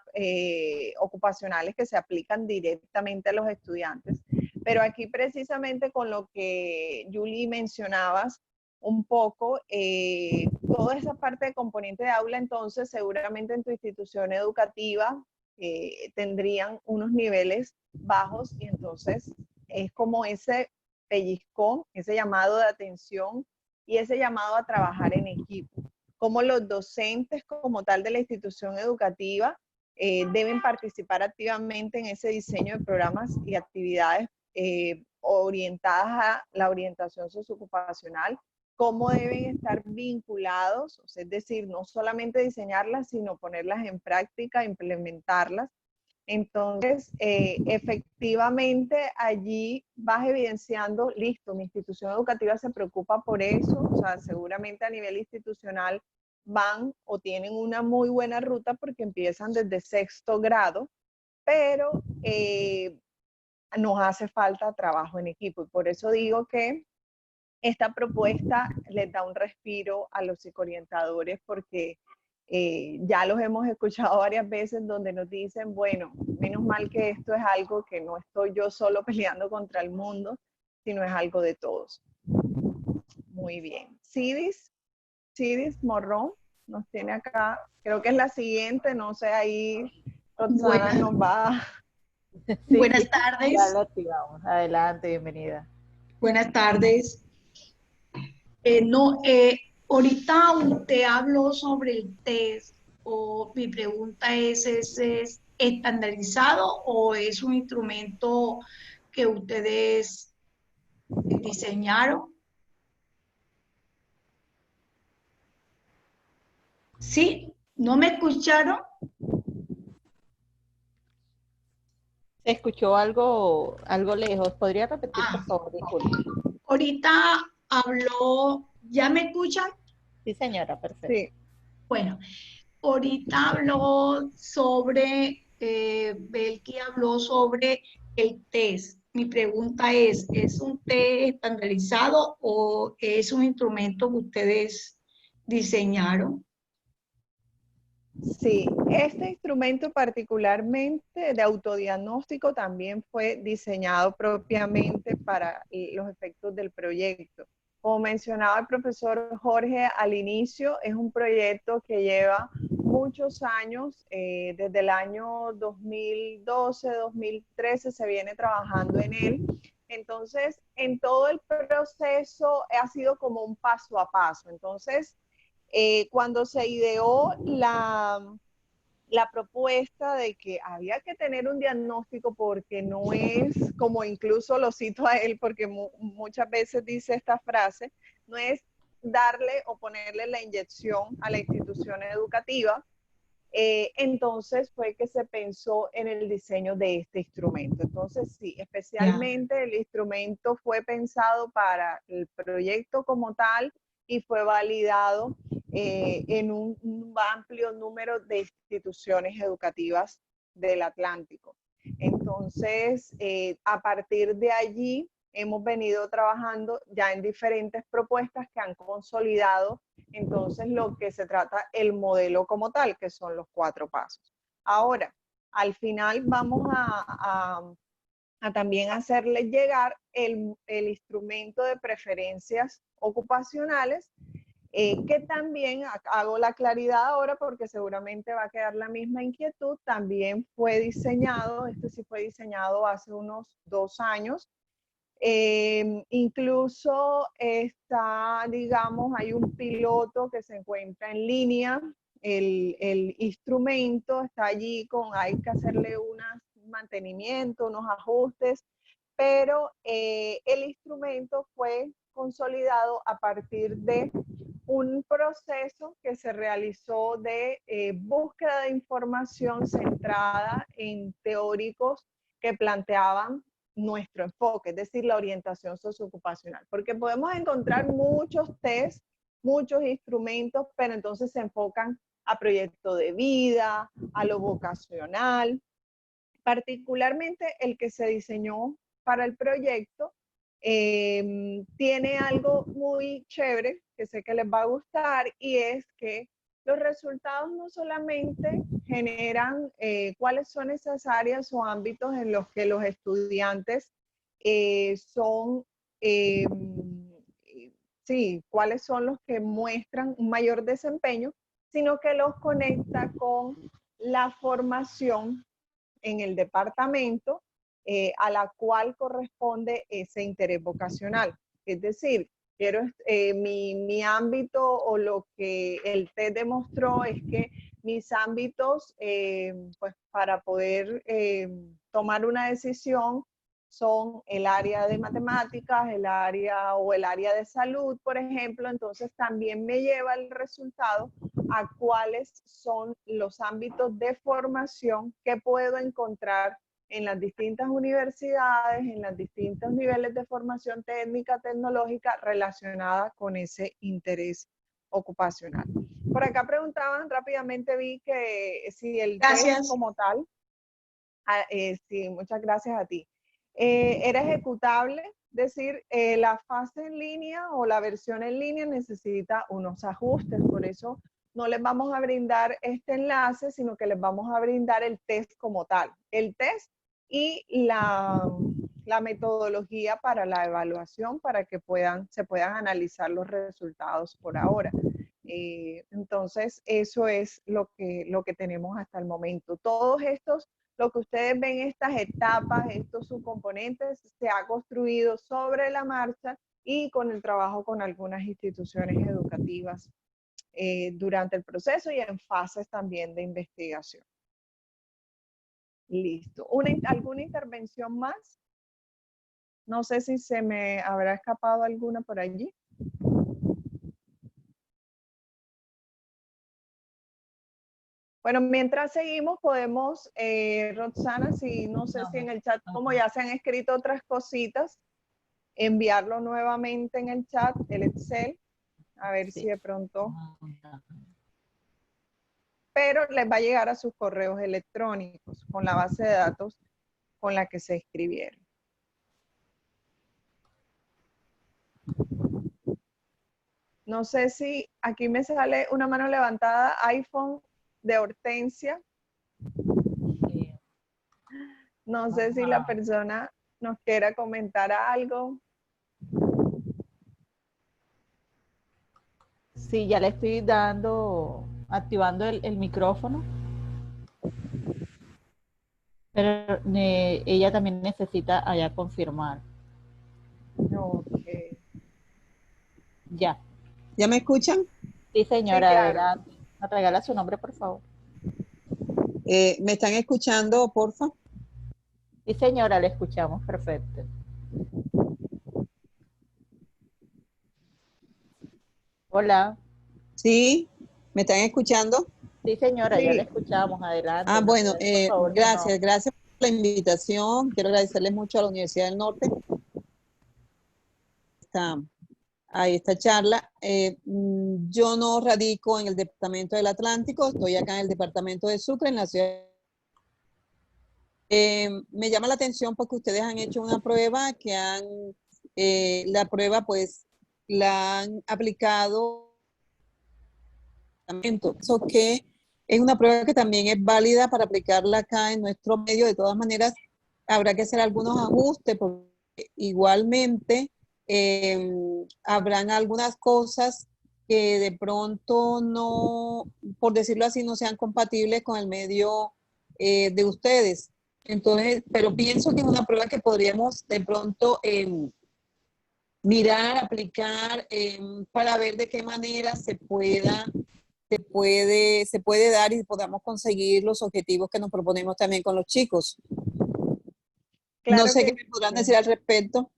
ocupacionales que se aplican directamente a los estudiantes. Pero aquí precisamente con lo que Julie mencionabas un poco, toda esa parte de componente de aula, entonces seguramente en tu institución educativa tendrían unos niveles bajos y entonces es como ese pellizcón, ese llamado de atención y ese llamado a trabajar en equipo. Como los docentes como tal de la institución educativa deben participar activamente en ese diseño de programas y actividades orientadas a la orientación socioocupacional, cómo deben estar vinculados, o sea, es decir, no solamente diseñarlas, sino ponerlas en práctica, implementarlas. Entonces, efectivamente, allí vas evidenciando, listo, mi institución educativa se preocupa por eso, o sea, seguramente a nivel institucional van o tienen una muy buena ruta porque empiezan desde sexto grado, pero nos hace falta trabajo en equipo. Y por eso digo que esta propuesta les da un respiro a los psicoorientadores, porque ya los hemos escuchado varias veces donde nos dicen, bueno, menos mal que esto es algo que no estoy yo solo peleando contra el mundo, sino es algo de todos. Muy bien. Cidis Morrón nos tiene acá, creo que es la siguiente, no sé, ahí Roxana nos va. Sí, Buenas tardes. Ya lo activamos. Adelante, bienvenida. Buenas tardes. Ahorita usted habló sobre el test, o mi pregunta ¿es estandarizado o es un instrumento que ustedes diseñaron? ¿Sí? ¿No me escucharon? Se escuchó algo lejos. ¿Podría repetir, por favor? Disculpe. Ahorita habló, ¿ya me escuchan? Sí, señora, perfecto. Sí. Bueno, ahorita habló sobre, Belki habló sobre el test. Mi pregunta es un test estandarizado o es un instrumento que ustedes diseñaron? Sí, este instrumento particularmente de autodiagnóstico también fue diseñado propiamente para los efectos del proyecto. Como mencionaba el profesor Jorge al inicio, es un proyecto que lleva muchos años, desde el año 2012, 2013 se viene trabajando en él. Entonces, en todo el proceso ha sido como un paso a paso. Entonces, cuando se ideó la propuesta de que había que tener un diagnóstico, porque no es, como incluso lo cito a él, porque muchas veces dice esta frase, no es darle o ponerle la inyección a la institución educativa. Entonces fue que se pensó en el diseño de este instrumento. Entonces sí, especialmente el instrumento fue pensado para el proyecto como tal y fue validado en un amplio número de instituciones educativas del Atlántico. Entonces, a partir de allí, hemos venido trabajando ya en diferentes propuestas que han consolidado entonces lo que se trata el modelo como tal, que son los 4 pasos. Ahora, al final vamos a también hacerles llegar el instrumento de preferencias ocupacionales, que también hago la claridad ahora porque seguramente va a quedar la misma inquietud. También fue diseñado, este sí fue diseñado hace unos 2 años. Incluso está, digamos, hay un piloto que se encuentra en línea. El instrumento está allí, hay que hacerle un mantenimiento, unos ajustes, pero el instrumento fue consolidado a partir de un proceso que se realizó de búsqueda de información centrada en teóricos que planteaban nuestro enfoque, es decir, la orientación socioocupacional, porque podemos encontrar muchos test, muchos instrumentos, pero entonces se enfocan a proyecto de vida, a lo vocacional. Particularmente el que se diseñó para el proyecto tiene algo muy chévere que sé que les va a gustar, y es que los resultados no solamente generan cuáles son esas áreas o ámbitos en los que los estudiantes son, sí, cuáles son los que muestran un mayor desempeño, sino que los conecta con la formación en el departamento a la cual corresponde ese interés vocacional. Es decir, mi ámbito, o lo que el TED demostró, es que mis ámbitos, pues para poder tomar una decisión, son el área de matemáticas, el área de salud, por ejemplo. Entonces también me lleva el resultado a cuáles son los ámbitos de formación que puedo encontrar en las distintas universidades, en los distintos niveles de formación técnica, tecnológica, relacionada con ese interés ocupacional. Por acá preguntaban rápidamente, vi que si el test como tal, sí, muchas gracias a ti. Era ejecutable, es decir, la fase en línea o la versión en línea necesita unos ajustes, por eso no les vamos a brindar este enlace, sino que les vamos a brindar el test como tal, el test y la metodología para la evaluación para que se puedan analizar los resultados por ahora. Entonces, eso es lo que tenemos hasta el momento. Todos estos, lo que ustedes ven, estas etapas, estos subcomponentes, se ha construido sobre la marcha y con el trabajo con algunas instituciones educativas durante el proceso y en fases también de investigación. Listo. ¿Alguna intervención más? No sé si se me habrá escapado alguna por allí. Bueno, mientras seguimos podemos, Roxana, si no sé si en el chat, como ya se han escrito otras cositas, enviarlo nuevamente en el chat, el Excel, a ver si de pronto. Pero les va a llegar a sus correos electrónicos con la base de datos con la que se escribieron. No sé si aquí me sale una mano levantada, iPhone de Hortensia. No sé si la persona nos quiera comentar algo. Sí, ya le estoy activando el micrófono. Pero ella también necesita allá confirmar. Ok. Ya. ¿Ya me escuchan? Sí, señora, Sí, claro. adelante. ¿Me regala su nombre, por favor? ¿Me están escuchando, porfa? Sí, señora, le escuchamos perfecto. Hola. Sí, ¿me están escuchando? Sí, señora, ya Sí. le escuchamos. Adelante. Ah, bueno, Por favor, su gracias nombre. por la invitación. Quiero agradecerles mucho a la Universidad del Norte a esta charla. Yo no radico en el departamento del Atlántico, estoy acá en el departamento de Sucre, en la ciudad. Me llama la atención porque ustedes han hecho una prueba la prueba pues la han aplicado. Eso que es una prueba que también es válida para aplicarla acá en nuestro medio. De todas maneras, habrá que hacer algunos ajustes porque igualmente habrán algunas cosas que de pronto no, por decirlo así, no sean compatibles con el medio de ustedes. Entonces, pero pienso que es una prueba que podríamos de pronto mirar, aplicar para ver de qué manera se puede dar y podamos conseguir los objetivos que nos proponemos también con los chicos. Claro No sé que qué me podrán decir al respecto.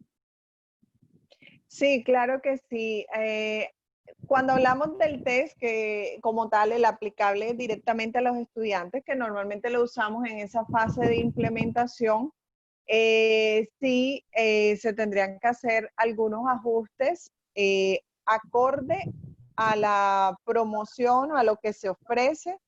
sí, claro que sí. Cuando hablamos del test, que como tal, el aplicable directamente a los estudiantes, que normalmente lo usamos en esa fase de implementación, sí se tendrían que hacer algunos ajustes acorde a la promoción o a lo que se ofrece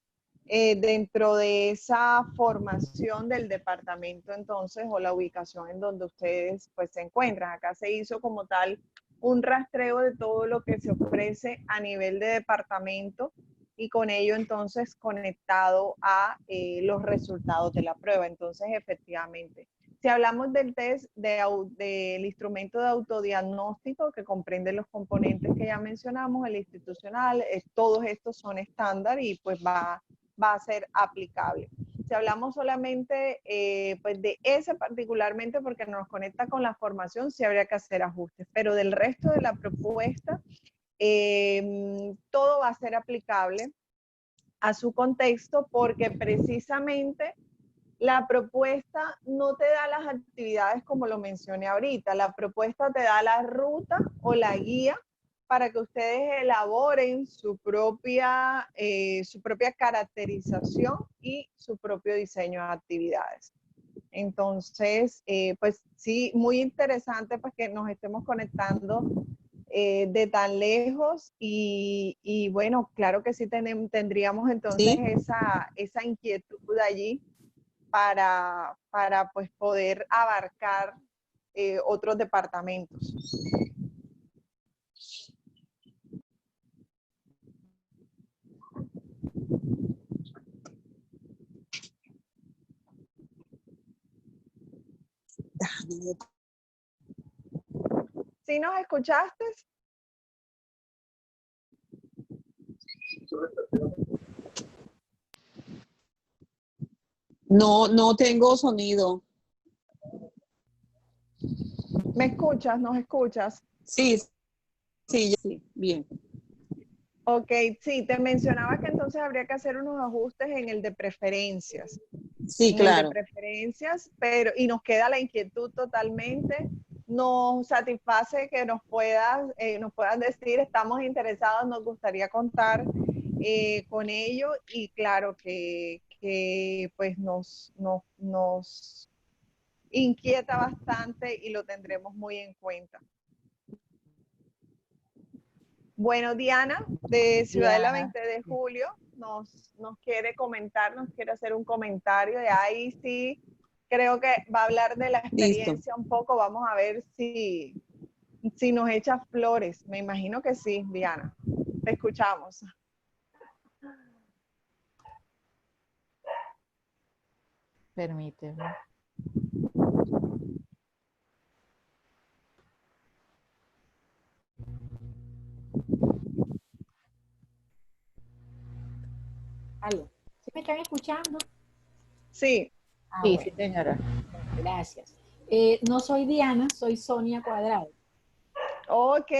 dentro de esa formación del departamento entonces o la ubicación en donde ustedes pues se encuentran. Acá se hizo como tal un rastreo de todo lo que se ofrece a nivel de departamento y con ello entonces conectado a los resultados de la prueba. Entonces efectivamente, si hablamos del test del instrumento de autodiagnóstico que comprende los componentes que ya mencionamos, el institucional, todos estos son estándar y pues va a ser aplicable. Si hablamos solamente pues de ese particularmente porque nos conecta con la formación, sí habría que hacer ajustes, pero del resto de la propuesta, todo va a ser aplicable a su contexto porque precisamente la propuesta no te da las actividades como lo mencioné ahorita, la propuesta te da la ruta o la guía para que ustedes elaboren su propia caracterización y su propio diseño de actividades. Entonces, pues sí, muy interesante pues que nos estemos conectando de tan lejos y bueno, claro que sí tendríamos entonces ¿Sí? esa inquietud allí para pues poder abarcar otros departamentos. ¿Sí nos escuchaste? No, no tengo sonido. ¿Me escuchas? ¿Nos escuchas? Sí, sí, sí, bien. Ok, sí, te mencionaba que entonces habría que hacer unos ajustes en el de preferencias. Sí, En el de claro. preferencias, pero, y nos queda la inquietud totalmente. Nos satisface que nos puedas decir, estamos interesados, nos gustaría contar con ello, y claro que pues nos inquieta bastante y lo tendremos muy en cuenta. Bueno, Diana, de Ciudad de la 20 de Julio, nos quiere comentar, nos quiere hacer un comentario. De ahí sí, creo que va a hablar de la experiencia un poco. Vamos a ver si nos echa flores. Me imagino que sí, Diana. Te escuchamos. Permíteme. Aló. ¿Sí me están escuchando? Sí. Sí, Bueno. sí, señora. Gracias. No soy Diana, soy Sonia Cuadrado. Ok,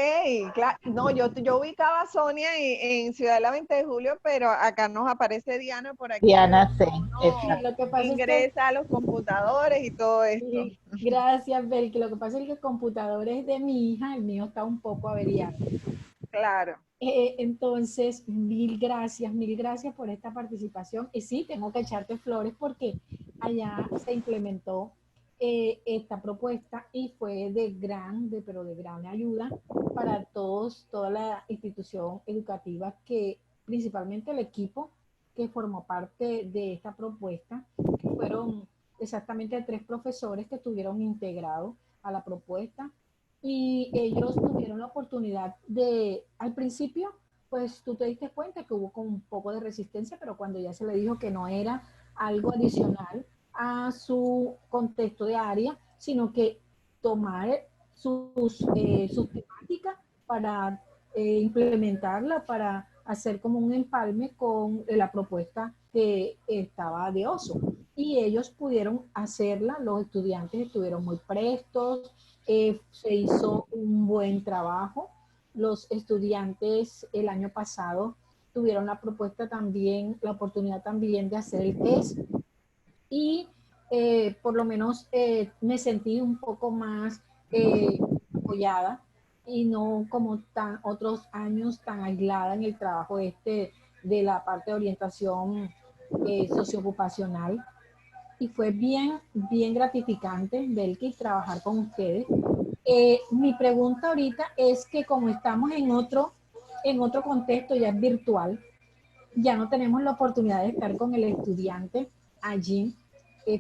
claro. No, yo ubicaba a Sonia en Ciudad de la 20 de Julio, pero acá nos aparece Diana por aquí. Diana C. Sí, lo que pasa Ingresa a los computadores y todo esto. Gracias, Bel, que lo que pasa es que el computador es de mi hija, el mío está un poco averiado. Claro. Entonces, mil gracias por esta participación. Y sí, tengo que echarte flores porque allá se implementó esta propuesta y fue pero de gran ayuda para toda la institución educativa, que principalmente el equipo que formó parte de esta propuesta, que fueron exactamente 3 profesores que estuvieron integrados a la propuesta, y ellos tuvieron la oportunidad de, al principio, pues tú te diste cuenta que hubo como un poco de resistencia, pero cuando ya se le dijo que no era algo adicional a su contexto de área, sino que tomar sus temáticas para implementarla, para hacer como un empalme con la propuesta que estaba de OSO. Y ellos pudieron hacerla, los estudiantes estuvieron muy prestos, se hizo un buen trabajo. Los estudiantes el año pasado tuvieron la propuesta también, la oportunidad también de hacer el test, y por lo menos me sentí un poco más apoyada y no como otros años tan aislada en el trabajo de la parte de orientación socioocupacional. Y fue bien gratificante, Belkis, trabajar con ustedes. Mi pregunta ahorita es que como estamos en otro contexto, ya es virtual, ya no tenemos la oportunidad de estar con el estudiante allí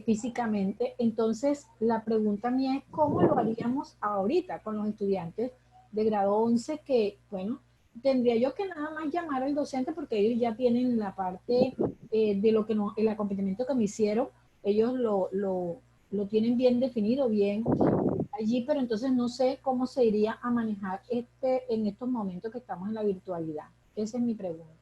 físicamente. Entonces, la pregunta mía es cómo lo haríamos ahorita con los estudiantes de grado 11, que, bueno, tendría yo que nada más llamar al docente porque ellos ya tienen la parte de lo que no, el acompañamiento que me hicieron, ellos lo tienen bien definido, bien allí, pero entonces no sé cómo se iría a manejar en estos momentos que estamos en la virtualidad. Esa es mi pregunta.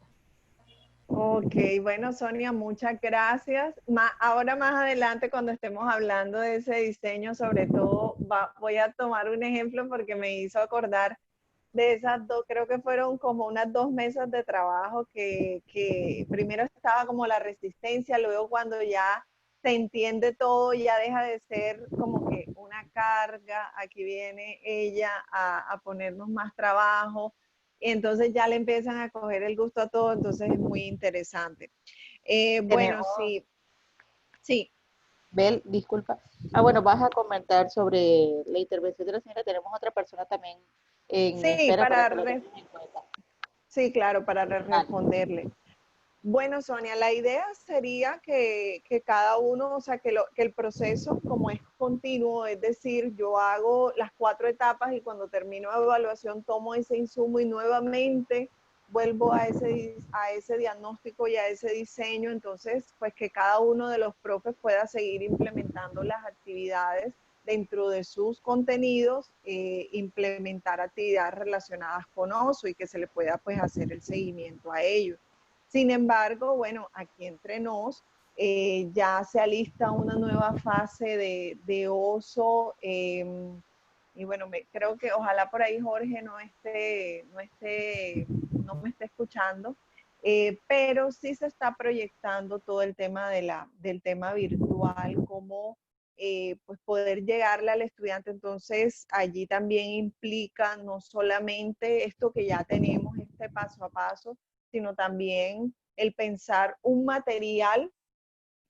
Ok, bueno, Sonia, muchas gracias. Ahora más adelante, cuando estemos hablando de ese diseño, sobre todo, voy a tomar un ejemplo porque me hizo acordar de esas dos, creo que fueron como unas 2 mesas de trabajo que primero estaba como la resistencia, luego cuando ya se entiende todo, ya deja de ser como que una carga, aquí viene ella a ponernos más trabajo, y entonces ya le empiezan a coger el gusto a todo, entonces es muy interesante. Bueno, sí. Sí. Bel, disculpa. Bueno, vas a comentar sobre la intervención de la señora. Tenemos otra persona también en Sí, espera para que lo tengan en cuenta. Sí, claro, para responderle. Bueno, Sonia, la idea sería que cada uno, o sea, que el proceso como es continuo, es decir, yo hago las 4 etapas y cuando termino la evaluación tomo ese insumo y nuevamente vuelvo a ese diagnóstico y a ese diseño, entonces, pues que cada uno de los profes pueda seguir implementando las actividades dentro de sus contenidos, implementar actividades relacionadas con OSO y que se le pueda pues hacer el seguimiento a ellos. Sin embargo, bueno, aquí entre nos, ya se alista una nueva fase de OSO, y bueno, creo que ojalá por ahí Jorge no me esté escuchando, pero sí se está proyectando todo el tema del tema virtual, como pues poder llegarle al estudiante. Entonces allí también implica no solamente esto que ya tenemos, este paso a paso, sino también el pensar un material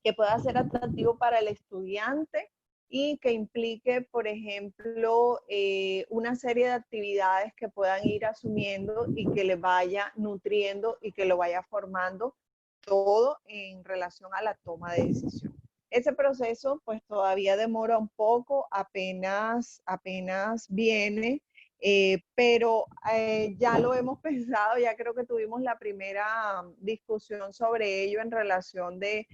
que pueda ser atractivo para el estudiante y que implique, por ejemplo, una serie de actividades que puedan ir asumiendo y que le vaya nutriendo y que lo vaya formando todo en relación a la toma de decisión. Ese proceso pues todavía demora un poco, apenas viene, pero ya lo hemos pensado, ya creo que tuvimos la primera discusión sobre ello en relación de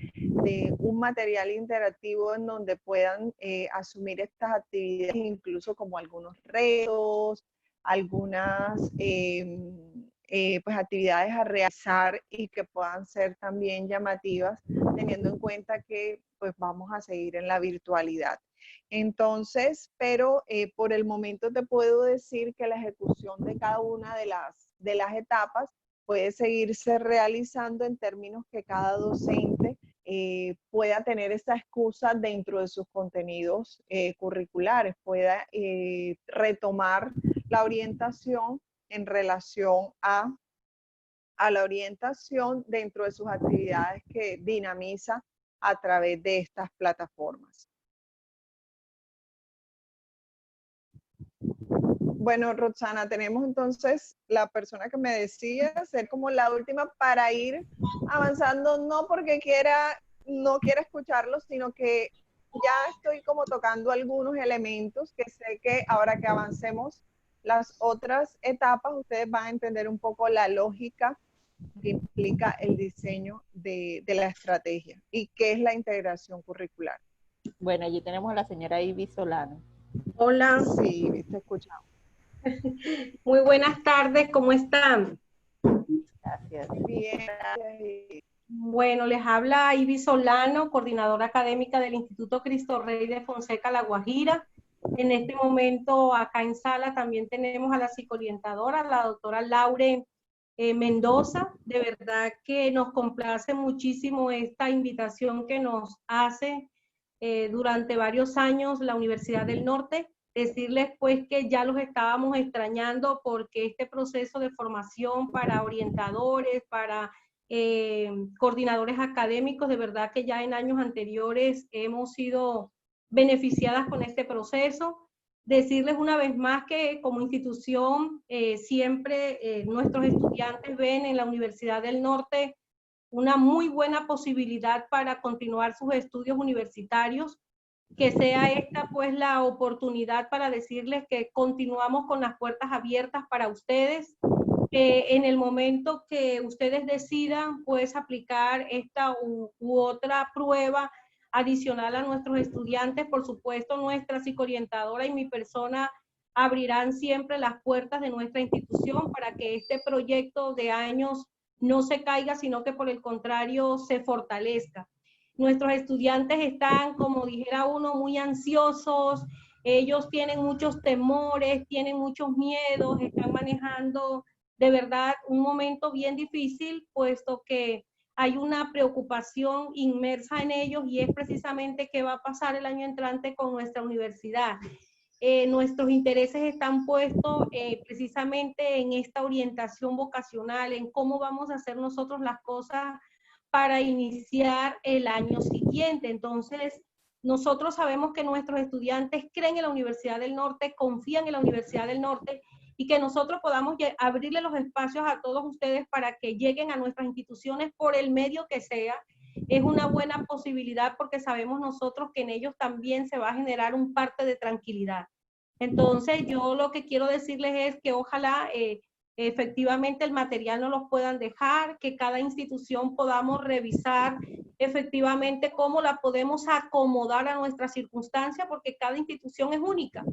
un material interactivo en donde puedan asumir estas actividades, incluso como algunos retos, algunas pues actividades a realizar y que puedan ser también llamativas, teniendo en cuenta que pues vamos a seguir en la virtualidad. Entonces, pero por el momento te puedo decir que la ejecución de cada una de las etapas puede seguirse realizando en términos que cada docente pueda tener esa excusa dentro de sus contenidos curriculares, pueda retomar la orientación en relación a la orientación dentro de sus actividades que dinamiza a través de estas plataformas. Bueno, Roxana, tenemos entonces la persona que me decía ser como la última para ir avanzando, no porque no quiera escucharlo, sino que ya estoy como tocando algunos elementos que sé que ahora que avancemos las otras etapas, ustedes van a entender un poco la lógica que implica el diseño de la estrategia y qué es la integración curricular. Bueno, allí tenemos a la señora Ivy Solano. Hola. Sí, te escuchamos. Muy buenas tardes, ¿cómo están? Gracias. Bien, gracias. Bueno, les habla Ivy Solano, coordinadora académica del Instituto Cristo Rey de Fonseca, La Guajira. En este momento, acá en sala, también tenemos a la psicoorientadora, la doctora Laure Mendoza. De verdad que nos complace muchísimo esta invitación que nos hace durante varios años la Universidad del Norte. Decirles pues que ya los estábamos extrañando porque este proceso de formación para orientadores, para coordinadores académicos, de verdad que ya en años anteriores hemos sido beneficiadas con este proceso. Decirles una vez más que como institución siempre nuestros estudiantes ven en la Universidad del Norte una muy buena posibilidad para continuar sus estudios universitarios, que sea esta pues la oportunidad para decirles que continuamos con las puertas abiertas para ustedes. En el momento que ustedes decidan pues aplicar esta u otra prueba adicional a nuestros estudiantes, por supuesto nuestra psicoorientadora y mi persona abrirán siempre las puertas de nuestra institución para que este proyecto de años no se caiga, sino que por el contrario se fortalezca. Nuestros estudiantes están, como dijera uno, muy ansiosos, ellos tienen muchos temores, tienen muchos miedos, están manejando de verdad un momento bien difícil, puesto que hay una preocupación inmersa en ellos y es precisamente qué va a pasar el año entrante con nuestra universidad. Nuestros intereses están puestos precisamente en esta orientación vocacional, en cómo vamos a hacer nosotros las cosas para iniciar el año siguiente. Entonces, nosotros sabemos que nuestros estudiantes creen en la Universidad del Norte, confían en la Universidad del Norte y que nosotros podamos abrirle los espacios a todos ustedes para que lleguen a nuestras instituciones por el medio que sea. Es una buena posibilidad porque sabemos nosotros que en ellos también se va a generar un parte de tranquilidad. Entonces, yo lo que quiero decirles es que ojalá efectivamente el material no los puedan dejar, que cada institución podamos revisar efectivamente cómo la podemos acomodar a nuestra circunstancia, porque cada institución es única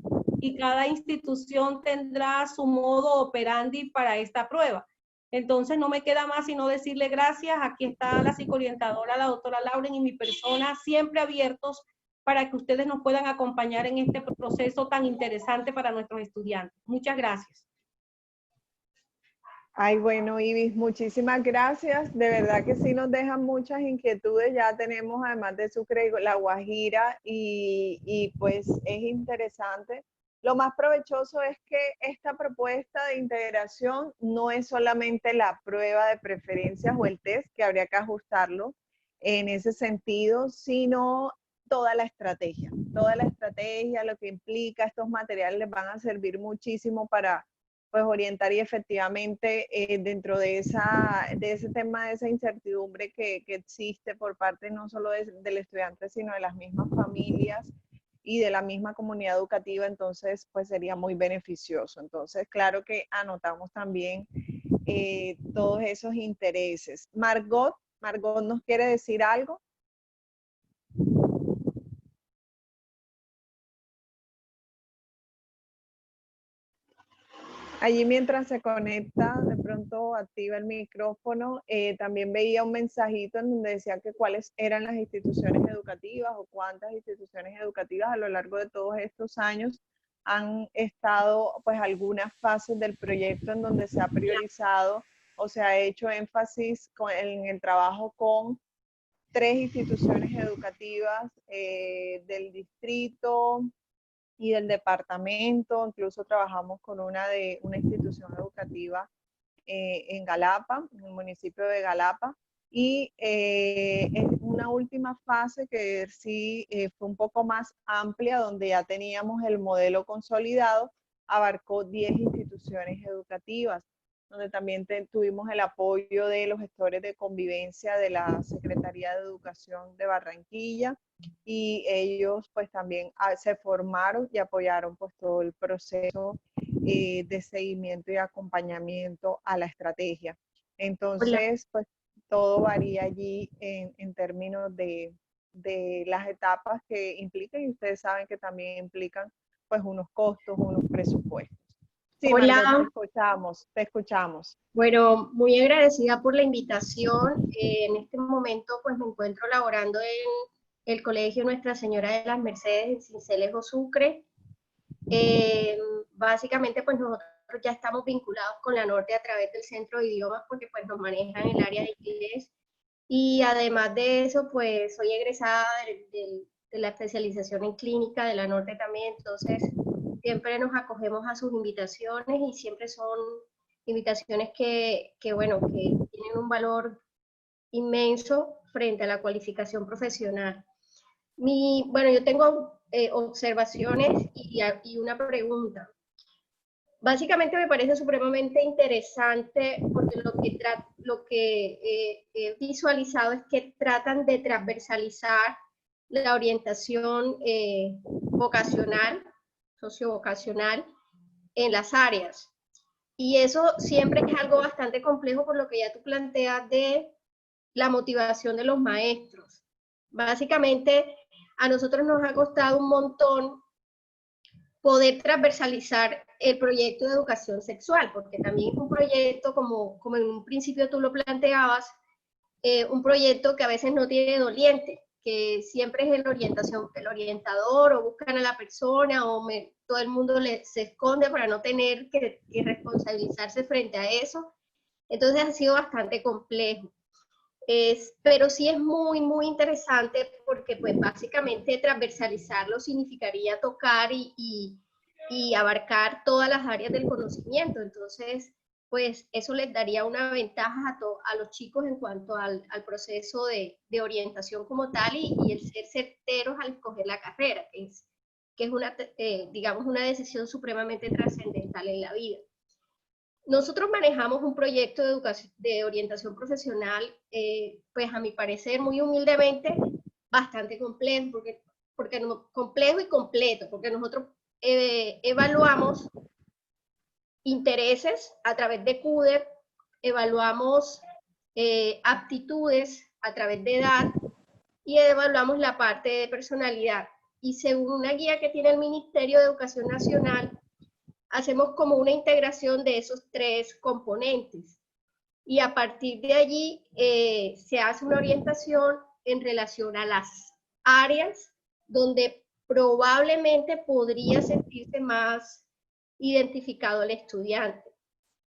y cada institución tendrá su modo operandi para esta prueba. Entonces no me queda más sino decirle gracias. Aquí está la psicoorientadora, la doctora Lauren, y mi persona, siempre abiertos para que ustedes nos puedan acompañar en este proceso tan interesante para nuestros estudiantes. Muchas gracias. Ay, bueno, Ibis, muchísimas gracias. De verdad que sí nos dejan muchas inquietudes. Ya tenemos, además de Sucre, La Guajira, y pues es interesante. Lo más provechoso es que esta propuesta de integración no es solamente la prueba de preferencias o el test, que habría que ajustarlo en ese sentido, sino toda la estrategia, lo que implica. Estos materiales les van a servir muchísimo para pues orientar y efectivamente dentro de ese tema, de esa incertidumbre que existe por parte no solo del estudiante, sino de las mismas familias y de la misma comunidad educativa. Entonces pues sería muy beneficioso. Entonces claro que anotamos también todos esos intereses. Margot ¿nos quiere decir algo? Allí mientras se conecta, de pronto activa el micrófono. También veía un mensajito en donde decía que cuáles eran las instituciones educativas o cuántas instituciones educativas a lo largo de todos estos años han estado pues algunas fases del proyecto en donde se ha priorizado o se ha hecho énfasis en el trabajo con 3 instituciones educativas del distrito y del departamento. Incluso trabajamos con una institución educativa en Galapa, en el municipio de Galapa, y en una última fase que sí fue un poco más amplia, donde ya teníamos el modelo consolidado, abarcó 10 instituciones educativas, donde también tuvimos el apoyo de los gestores de convivencia de la Secretaría de Educación de Barranquilla, y ellos pues también se formaron y apoyaron pues todo el proceso de seguimiento y acompañamiento a la estrategia. Entonces pues todo varía allí en términos de las etapas que implican, y ustedes saben que también implican pues unos costos, unos presupuestos. Sí, Hola. Margot, te escuchamos. Bueno, muy agradecida por la invitación. En este momento pues me encuentro laborando en el Colegio Nuestra Señora de las Mercedes en Sincelejo, Sucre. Básicamente pues nosotros ya estamos vinculados con la Norte a través del Centro de Idiomas, porque pues nos manejan el área de inglés, y además de eso pues soy egresada de la especialización en clínica de la Norte también. Entonces siempre nos acogemos a sus invitaciones, y siempre son invitaciones que tienen un valor inmenso frente a la cualificación profesional. Yo tengo observaciones y una pregunta. Básicamente me parece supremamente interesante, porque lo que he visualizado es que tratan de transversalizar la orientación vocacional, sociovocacional, en las áreas. Y eso siempre es algo bastante complejo, por lo que ya tú planteas de la motivación de los maestros. Básicamente, a nosotros nos ha costado un montón poder transversalizar el proyecto de educación sexual, porque también es un proyecto, como en un principio tú lo planteabas, un proyecto que a veces no tiene doliente, que siempre es el orientador, o buscan a la persona, todo el mundo se esconde para no tener que responsabilizarse frente a eso. Entonces ha sido bastante complejo. Pero sí es muy, muy interesante, porque pues básicamente transversalizarlo significaría tocar y abarcar todas las áreas del conocimiento. Entonces, pues eso les daría una ventaja a los chicos en cuanto al proceso de orientación como tal, y el ser certeros al escoger la carrera, que es una decisión supremamente trascendental en la vida. nosotros manejamos un proyecto de educación, de orientación profesional, pues a mi parecer, muy humildemente, bastante complejo, complejo y completo, porque nosotros evaluamos intereses a través de CUDER, evaluamos aptitudes a través de edad y evaluamos la parte de personalidad. Y según una guía que tiene el Ministerio de Educación Nacional, hacemos como una integración de esos 3 componentes. Y a partir de allí se hace una orientación en relación a las áreas donde probablemente podría sentirse más identificado el estudiante.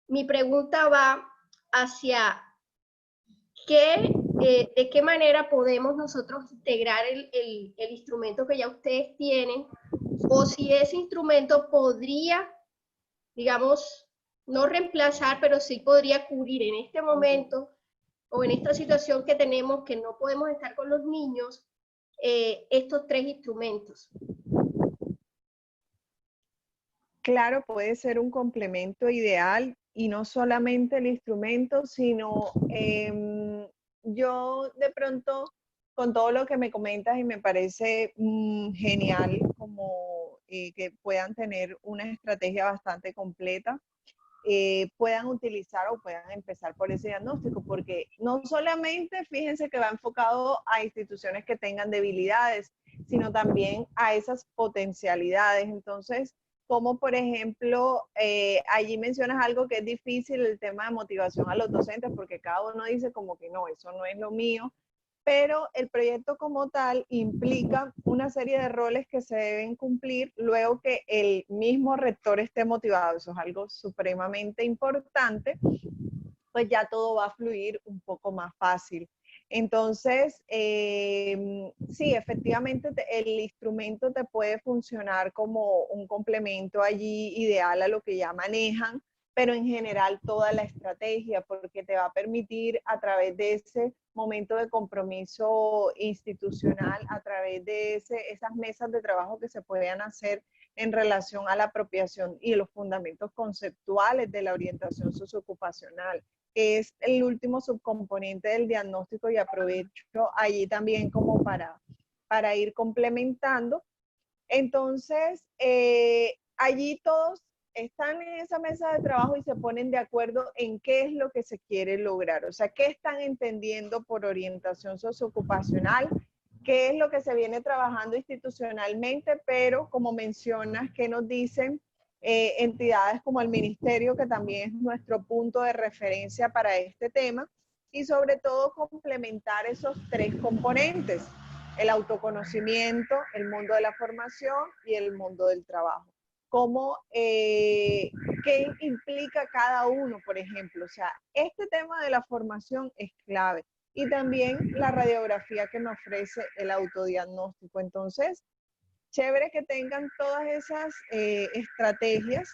Mi pregunta va hacia de qué manera podemos nosotros integrar el instrumento que ya ustedes tienen, o si ese instrumento podría, digamos, no reemplazar, pero sí podría cubrir en este momento o en esta situación que tenemos, que no podemos estar con los niños, estos 3 instrumentos. Claro, puede ser un complemento ideal y no solamente el instrumento, sino yo de pronto, con todo lo que me comentas y me parece genial, como que puedan tener una estrategia bastante completa, puedan utilizar o puedan empezar por ese diagnóstico, porque no solamente, fíjense que va enfocado a instituciones que tengan debilidades, sino también a esas potencialidades. Entonces, como por ejemplo, allí mencionas algo que es difícil, el tema de motivación a los docentes, porque cada uno dice como que no, eso no es lo mío, pero el proyecto como tal implica una serie de roles que se deben cumplir luego que el mismo rector esté motivado. Eso es algo supremamente importante, pues ya todo va a fluir un poco más fácil. Entonces, sí, efectivamente el instrumento te puede funcionar como un complemento allí ideal a lo que ya manejan, pero en general toda la estrategia, porque te va a permitir a través de ese momento de compromiso institucional, a través de esas mesas de trabajo que se puedan hacer en relación a la apropiación y los fundamentos conceptuales de la orientación socioocupacional, que es el último subcomponente del diagnóstico, y aprovecho allí también como para ir complementando. Entonces, allí todos están en esa mesa de trabajo y se ponen de acuerdo en qué es lo que se quiere lograr, o sea, qué están entendiendo por orientación socioocupacional, qué es lo que se viene trabajando institucionalmente, pero como mencionas, ¿qué nos dicen entidades como el Ministerio, que también es nuestro punto de referencia para este tema? Y sobre todo complementar esos 3 componentes: el autoconocimiento, el mundo de la formación y el mundo del trabajo. ¿Cómo, qué implica cada uno, por ejemplo? O sea, este tema de la formación es clave. Y también la radiografía que me ofrece el autodiagnóstico. Entonces, chévere que tengan todas esas estrategias,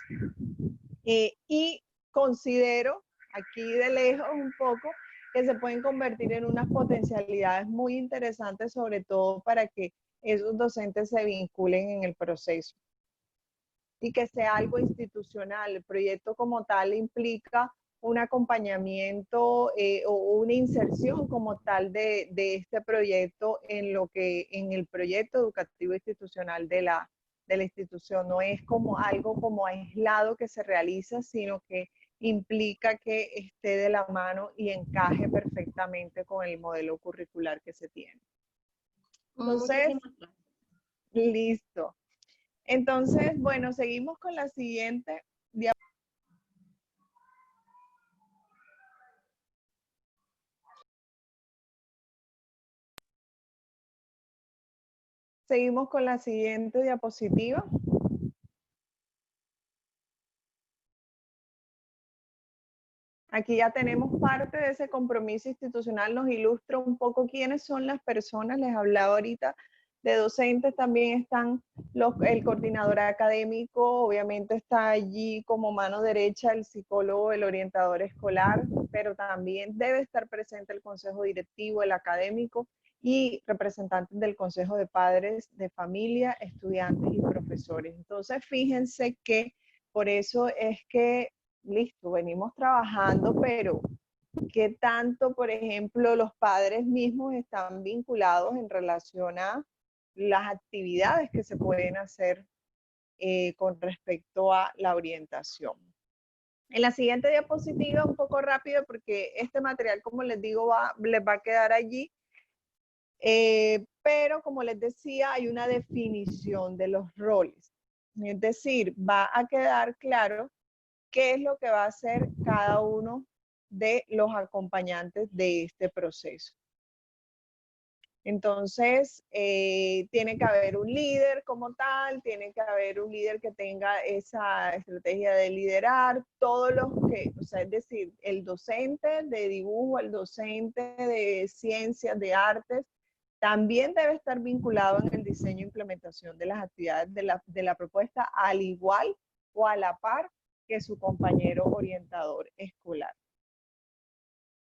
y considero aquí de lejos un poco que se pueden convertir en unas potencialidades muy interesantes, sobre todo para que esos docentes se vinculen en el proceso y que sea algo institucional. El proyecto como tal implica un acompañamiento o una inserción como tal de este proyecto en el proyecto educativo institucional de la institución. No es como algo como aislado que se realiza, sino que implica que esté de la mano y encaje perfectamente con el modelo curricular que se tiene. Entonces, listo. Entonces, bueno, seguimos con la siguiente diapositiva. Seguimos con la siguiente diapositiva. Aquí ya tenemos parte de ese compromiso institucional, nos ilustra un poco quiénes son las personas. Les hablaba ahorita de docentes, también están el coordinador académico, obviamente está allí como mano derecha el psicólogo, el orientador escolar, pero también debe estar presente el consejo directivo, el académico y representantes del consejo de padres de familia, estudiantes y profesores. Entonces, fíjense que por eso es que listo, venimos trabajando, pero ¿qué tanto, por ejemplo, los padres mismos están vinculados en relación a las actividades que se pueden hacer con respecto a la orientación? En la siguiente diapositiva, un poco rápido, porque este material, como les digo, les va a quedar allí. Pero como les decía, hay una definición de los roles. Es decir, va a quedar claro qué es lo que va a hacer cada uno de los acompañantes de este proceso. Entonces, tiene que haber un líder como tal, tiene que haber un líder que tenga esa estrategia de liderar, todos los que, o sea, es decir, el docente de dibujo, el docente de ciencias, de artes, también debe estar vinculado en el diseño e implementación de las actividades de la propuesta, al igual o a la par que su compañero orientador escolar.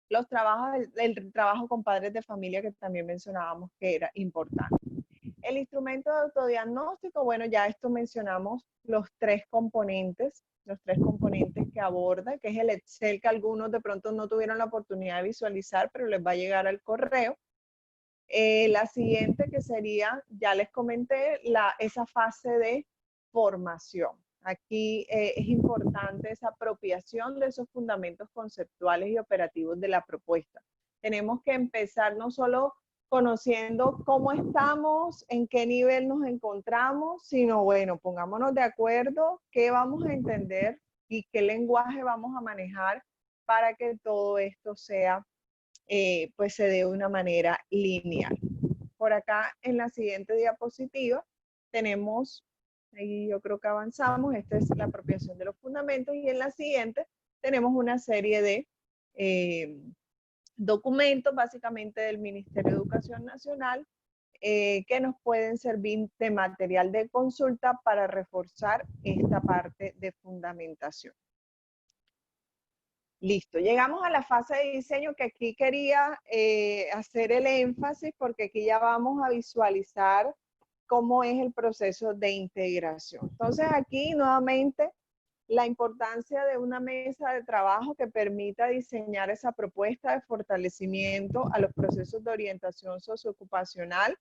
Los trabajos, el trabajo con padres de familia que también mencionábamos que era importante. El instrumento de autodiagnóstico, bueno, ya esto mencionamos los tres componentes que aborda, que es el Excel que algunos de pronto no tuvieron la oportunidad de visualizar, pero les va a llegar al correo. La siguiente que sería, ya les comenté, esa fase de formación. Aquí es importante esa apropiación de esos fundamentos conceptuales y operativos de la propuesta. Tenemos que empezar no solo conociendo cómo estamos, en qué nivel nos encontramos, sino bueno, pongámonos de acuerdo qué vamos a entender y qué lenguaje vamos a manejar para que todo esto sea, pues se dé de una manera lineal. Por acá en la siguiente diapositiva tenemos, ahí yo creo que avanzamos, esta es la apropiación de los fundamentos, y en la siguiente tenemos una serie de documentos básicamente del Ministerio de Educación Nacional que nos pueden servir de material de consulta para reforzar esta parte de fundamentación. Listo, llegamos a la fase de diseño, que aquí quería hacer el énfasis porque aquí ya vamos a visualizar cómo es el proceso de integración. Entonces aquí nuevamente la importancia de una mesa de trabajo que permita diseñar esa propuesta de fortalecimiento a los procesos de orientación socioocupacional,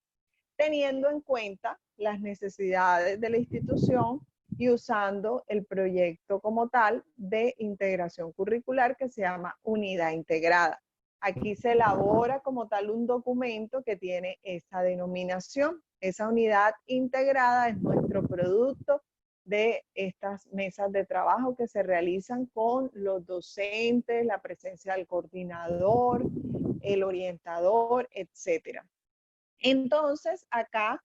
teniendo en cuenta las necesidades de la institución y usando el proyecto como tal de integración curricular que se llama Unidad Integrada. Aquí se elabora como tal un documento que tiene esa denominación. Esa unidad integrada es nuestro producto de estas mesas de trabajo que se realizan con los docentes, la presencia del coordinador, el orientador, etcétera. Entonces, acá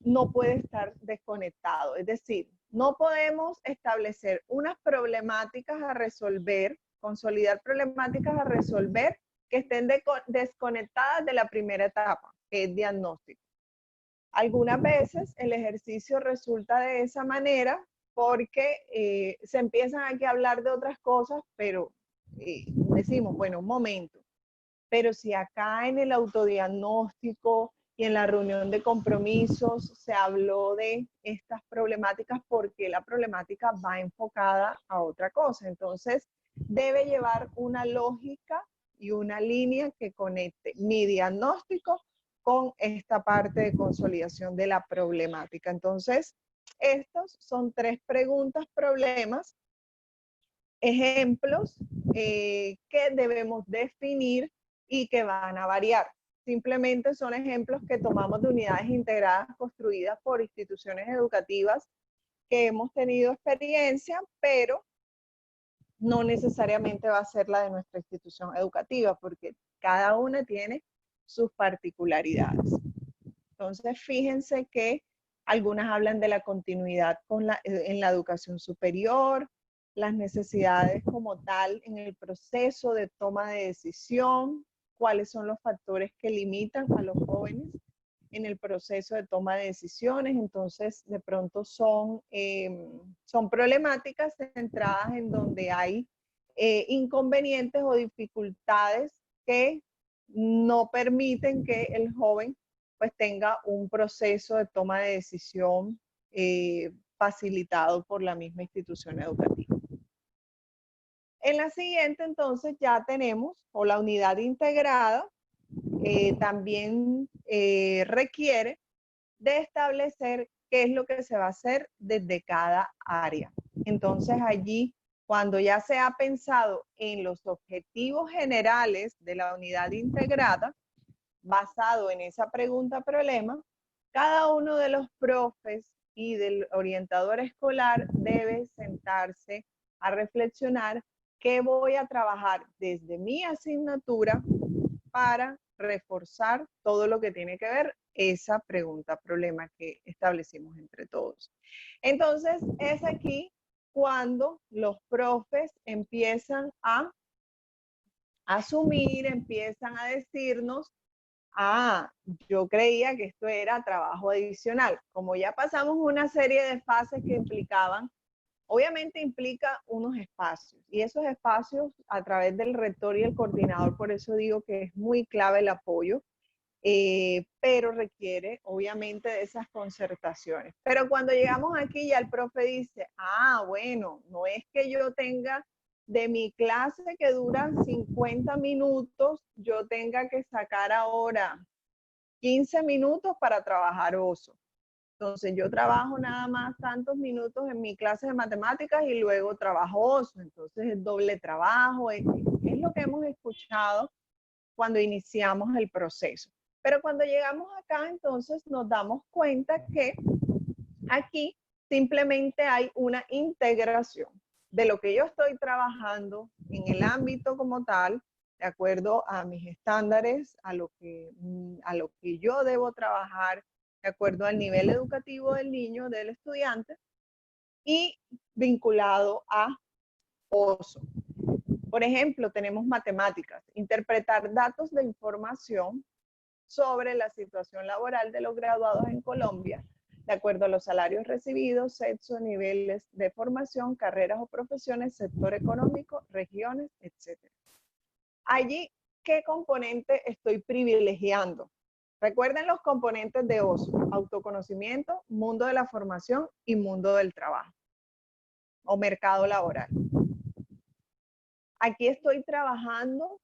no puede estar desconectado. Es decir, no podemos establecer unas problemáticas a resolver, consolidar problemáticas a resolver que estén desconectadas de la primera etapa, que es diagnóstico. Algunas veces el ejercicio resulta de esa manera porque se empiezan aquí a hablar de otras cosas, pero decimos, bueno, un momento. Pero si acá en el autodiagnóstico y en la reunión de compromisos se habló de estas problemáticas, porque la problemática va enfocada a otra cosa. Entonces, debe llevar una lógica y una línea que conecte mi diagnóstico con esta parte de consolidación de la problemática. Entonces, estos son tres preguntas, problemas, ejemplos que debemos definir y que van a variar. Simplemente son ejemplos que tomamos de unidades integradas construidas por instituciones educativas que hemos tenido experiencia, pero no necesariamente va a ser la de nuestra institución educativa, porque cada una tiene sus particularidades. Entonces, fíjense que algunas hablan de la continuidad en la educación superior, las necesidades como tal en el proceso de toma de decisión, cuáles son los factores que limitan a los jóvenes en el proceso de toma de decisiones. Entonces, de pronto son problemáticas centradas en donde hay inconvenientes o dificultades que no permiten que el joven pues tenga un proceso de toma de decisión facilitado por la misma institución educativa. En la siguiente, entonces, ya tenemos, o la unidad integrada, también requiere de establecer qué es lo que se va a hacer desde cada área. Entonces, allí, cuando ya se ha pensado en los objetivos generales de la unidad integrada, basado en esa pregunta-problema, cada uno de los profes y del orientador escolar debe sentarse a reflexionar qué voy a trabajar desde mi asignatura para reforzar todo lo que tiene que ver esa pregunta-problema que establecimos entre todos. Entonces, es aquí cuando los profes empiezan a asumir, empiezan a decirnos, yo creía que esto era trabajo adicional. Como ya pasamos una serie de fases que implicaban, obviamente implica unos espacios, y esos espacios a través del rector y el coordinador, por eso digo que es muy clave el apoyo, pero requiere obviamente de esas concertaciones. Pero cuando llegamos aquí ya el profe dice, bueno, no es que yo tenga de mi clase que dura 50 minutos, yo tenga que sacar ahora 15 minutos para trabajar oso. Entonces yo trabajo nada más tantos minutos en mi clase de matemáticas y luego trabajo oso. Entonces es doble trabajo, es lo que hemos escuchado cuando iniciamos el proceso. Pero cuando llegamos acá, entonces nos damos cuenta que aquí simplemente hay una integración de lo que yo estoy trabajando en el ámbito como tal, de acuerdo a mis estándares, a lo que yo debo trabajar, de acuerdo al nivel educativo del niño, del estudiante, y vinculado a OSO. Por ejemplo, tenemos matemáticas, interpretar datos de información sobre la situación laboral de los graduados en Colombia, de acuerdo a los salarios recibidos, sexo, niveles de formación, carreras o profesiones, sector económico, regiones, etc. Allí, ¿qué componente estoy privilegiando? Recuerden los componentes de OSO: autoconocimiento, mundo de la formación y mundo del trabajo o mercado laboral. Aquí estoy trabajando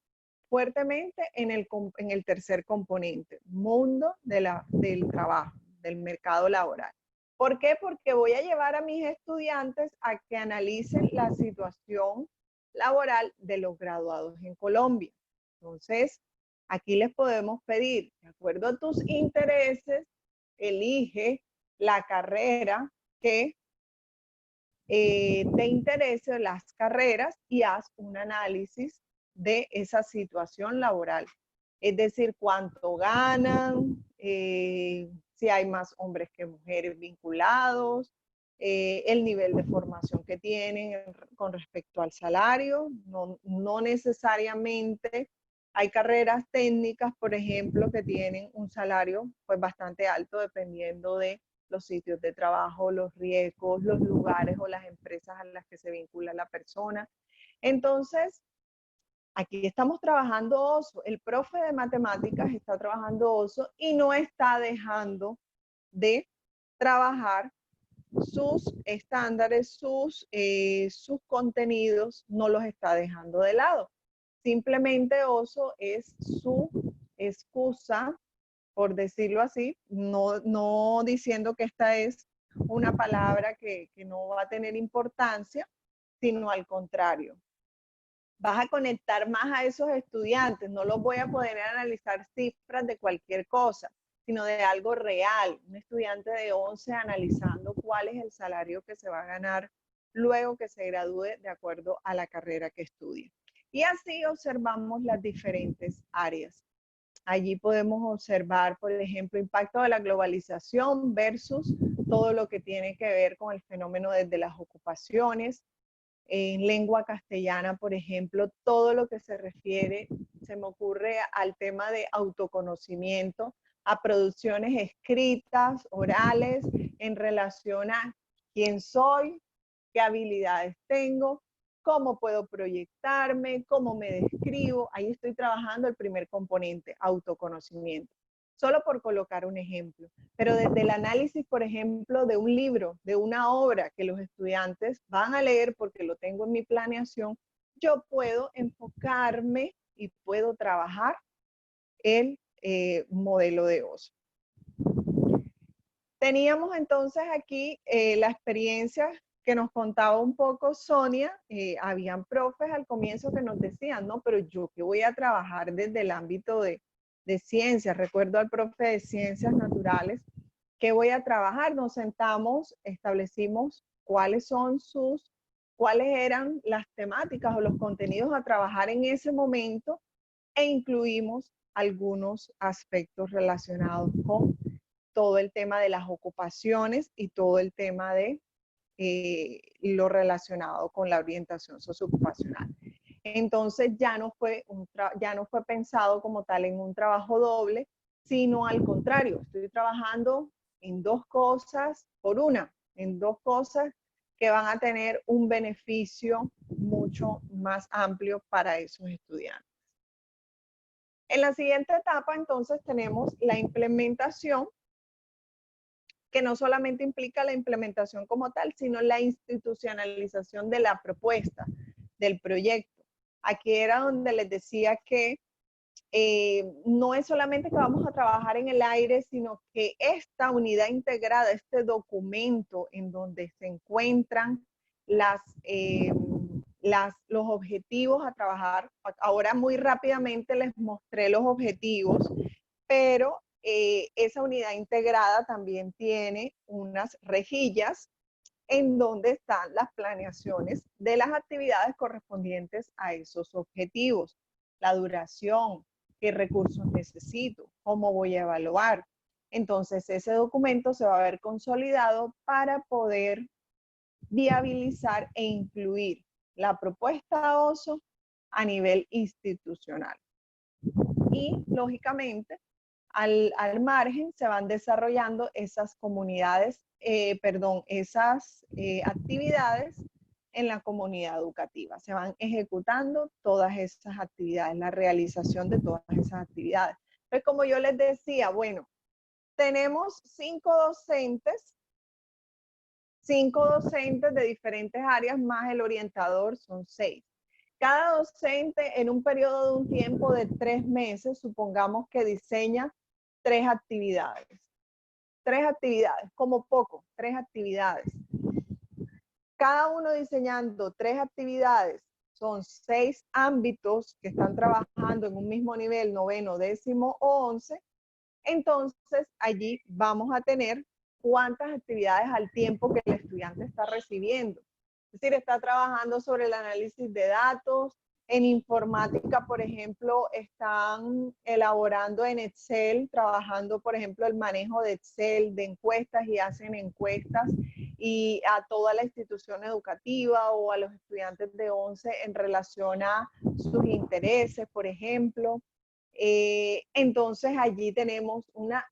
fuertemente en el tercer componente, mundo del trabajo, del mercado laboral. ¿Por qué? Porque voy a llevar a mis estudiantes a que analicen la situación laboral de los graduados en Colombia. Entonces, aquí les podemos pedir, de acuerdo a tus intereses, elige la carrera que te interese, las carreras, y haz un análisis de esa situación laboral. Es decir, cuánto ganan, si hay más hombres que mujeres vinculados, el nivel de formación que tienen con respecto al salario. No necesariamente hay carreras técnicas, por ejemplo, que tienen un salario pues bastante alto dependiendo de los sitios de trabajo, los riesgos, los lugares o las empresas a las que se vincula la persona. Entonces, aquí estamos trabajando OSO. El profe de matemáticas está trabajando OSO y no está dejando de trabajar sus estándares, sus contenidos, no los está dejando de lado. Simplemente OSO es su excusa, por decirlo así, no diciendo que esta es una palabra que no va a tener importancia, sino al contrario. Vas a conectar más a esos estudiantes, no los voy a poder analizar cifras de cualquier cosa, sino de algo real. Un estudiante de 11 analizando cuál es el salario que se va a ganar luego que se gradúe de acuerdo a la carrera que estudie. Y así observamos las diferentes áreas. Allí podemos observar, por ejemplo, impacto de la globalización versus todo lo que tiene que ver con el fenómeno desde las ocupaciones. En lengua castellana, por ejemplo, todo lo que se refiere, se me ocurre al tema de autoconocimiento, a producciones escritas, orales, en relación a quién soy, qué habilidades tengo, cómo puedo proyectarme, cómo me describo. Ahí estoy trabajando el primer componente, autoconocimiento. Solo por colocar un ejemplo. Pero desde el análisis, por ejemplo, de un libro, de una obra que los estudiantes van a leer porque lo tengo en mi planeación, yo puedo enfocarme y puedo trabajar el modelo de oso. Teníamos entonces aquí la experiencia que nos contaba un poco Sonia. Habían profes al comienzo que nos decían, no, pero yo que voy a trabajar desde el ámbito de ciencias. Recuerdo al profe de ciencias naturales, ¿qué voy a trabajar? Nos sentamos, establecimos cuáles eran las temáticas o los contenidos a trabajar en ese momento e incluimos algunos aspectos relacionados con todo el tema de las ocupaciones y todo el tema de lo relacionado con la orientación socioocupacional. Entonces ya no fue pensado como tal en un trabajo doble, sino al contrario, estoy trabajando en dos cosas en dos cosas que van a tener un beneficio mucho más amplio para esos estudiantes. En la siguiente etapa, entonces, tenemos la implementación, que no solamente implica la implementación como tal, sino la institucionalización de la propuesta, del proyecto. Aquí era donde les decía que no es solamente que vamos a trabajar en el aire, sino que esta unidad integrada, este documento en donde se encuentran los objetivos a trabajar. Ahora muy rápidamente les mostré los objetivos, pero esa unidad integrada también tiene unas rejillas en donde están las planeaciones de las actividades correspondientes a esos objetivos, la duración, qué recursos necesito, cómo voy a evaluar. Entonces ese documento se va a ver consolidado para poder viabilizar e incluir la propuesta OSO a nivel institucional. Y lógicamente al margen se van desarrollando esas comunidades, esas actividades en la comunidad educativa. Se van ejecutando todas esas actividades, la realización de todas esas actividades. Entonces, como yo les decía, bueno, tenemos 5 docentes de diferentes áreas, más el orientador, son 6. Cada docente en un periodo de un tiempo de 3 meses, supongamos que diseña 3 actividades. 3 actividades, como poco, 3 actividades. Cada uno diseñando 3 actividades, son 6 ámbitos que están trabajando en un mismo nivel, 9º, 10º o 11. Entonces, allí vamos a tener cuántas actividades al tiempo que el estudiante está recibiendo. Es decir, está trabajando sobre el análisis de datos. En informática, por ejemplo, están elaborando en Excel, trabajando, por ejemplo, el manejo de Excel, de encuestas, y hacen encuestas y a toda la institución educativa o a los estudiantes de 11 en relación a sus intereses, por ejemplo. Entonces allí tenemos una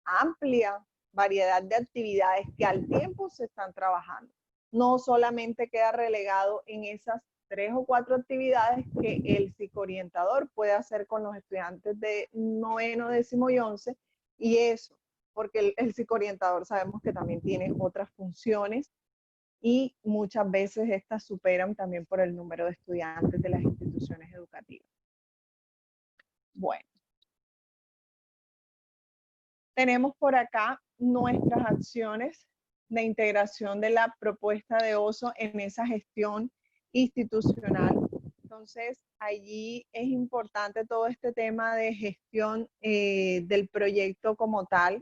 amplia variedad de actividades que al tiempo se están trabajando. No solamente queda relegado en esas 3 o 4 actividades que el psicoorientador puede hacer con los estudiantes de 9º, 10º y 11, y eso, porque el psicoorientador sabemos que también tiene otras funciones y muchas veces estas superan también por el número de estudiantes de las instituciones educativas. Bueno, tenemos por acá nuestras acciones de integración de la propuesta de OSO en esa gestión institucional. Entonces, allí es importante todo este tema de gestión del proyecto como tal.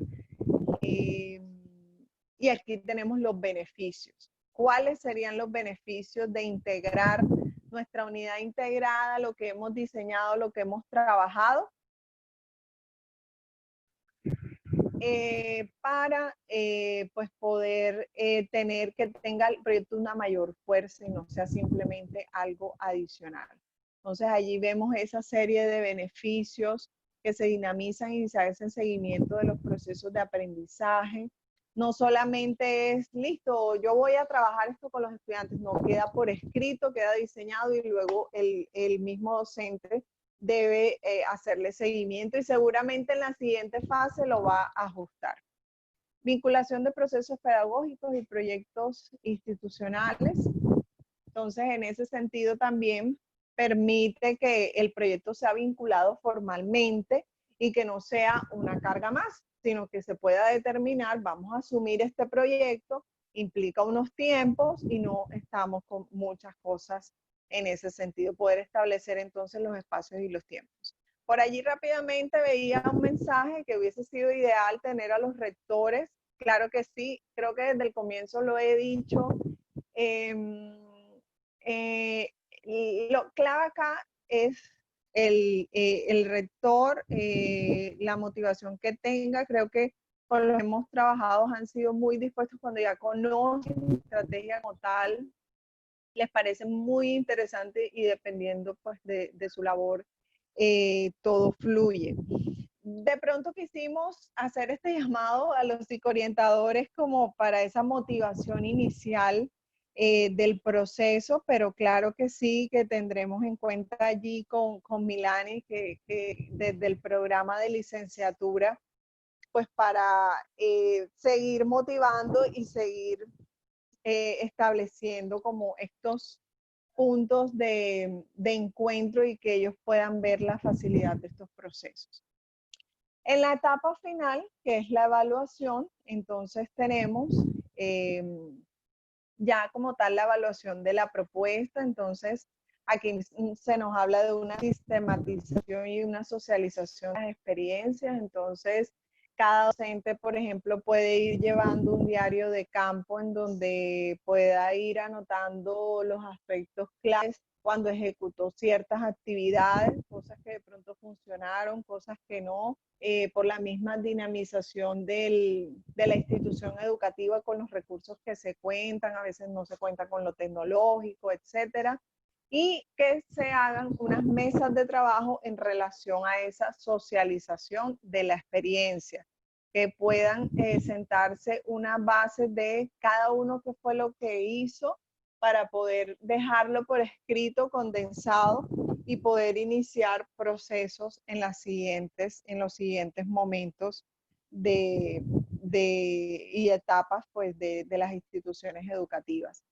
Y aquí tenemos los beneficios. ¿Cuáles serían los beneficios de integrar nuestra unidad integrada, lo que hemos diseñado, lo que hemos trabajado? Para pues poder tener que tenga el proyecto una mayor fuerza y no sea simplemente algo adicional. Entonces allí vemos esa serie de beneficios que se dinamizan y se hacen seguimiento de los procesos de aprendizaje. No solamente es listo, yo voy a trabajar esto con los estudiantes, no, queda por escrito, queda diseñado y luego el mismo docente debe hacerle seguimiento y seguramente en la siguiente fase lo va a ajustar. Vinculación de procesos pedagógicos y proyectos institucionales. Entonces, en ese sentido también permite que el proyecto sea vinculado formalmente y que no sea una carga más, sino que se pueda determinar, vamos a asumir este proyecto, implica unos tiempos y no estamos con muchas cosas en ese sentido, poder establecer entonces los espacios y los tiempos. Por allí rápidamente veía un mensaje que hubiese sido ideal tener a los rectores. Claro que sí, creo que desde el comienzo lo he dicho. Lo clave acá es el rector, la motivación que tenga. Creo que con los que hemos trabajado han sido muy dispuestos cuando ya conocen la estrategia como tal, les parece muy interesante y dependiendo pues de su labor, todo fluye. De pronto quisimos hacer este llamado a los psicoorientadores como para esa motivación inicial del proceso, pero claro que sí, que tendremos en cuenta allí con Milani, que desde el programa de licenciatura, pues para seguir motivando y seguir estableciendo como estos puntos de encuentro y que ellos puedan ver la facilidad de estos procesos. En la etapa final, que es la evaluación, entonces tenemos ya como tal la evaluación de la propuesta. Entonces aquí se nos habla de una sistematización y una socialización de las experiencias. Entonces cada docente, por ejemplo, puede ir llevando un diario de campo en donde pueda ir anotando los aspectos claves cuando ejecutó ciertas actividades, cosas que de pronto funcionaron, cosas que no, por la misma dinamización de la institución educativa con los recursos que se cuentan, a veces no se cuenta con lo tecnológico, etcétera, y que se hagan unas mesas de trabajo en relación a esa socialización de la experiencia, que puedan sentarse una base de cada uno qué fue lo que hizo para poder dejarlo por escrito, condensado y poder iniciar procesos en los siguientes momentos y etapas pues, de las instituciones educativas.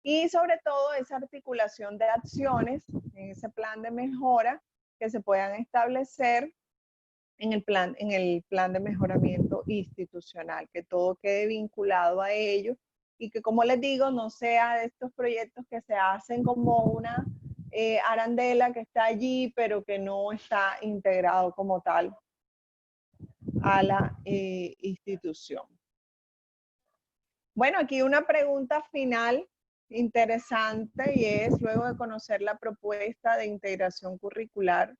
Y sobre todo esa articulación de acciones en ese plan de mejora que se puedan establecer en el plan de mejoramiento institucional, que todo quede vinculado a ello y que, como les digo, no sea de estos proyectos que se hacen como una arandela que está allí, pero que no está integrado como tal a la institución. Bueno, aquí una pregunta final interesante y es, luego de conocer la propuesta de integración curricular,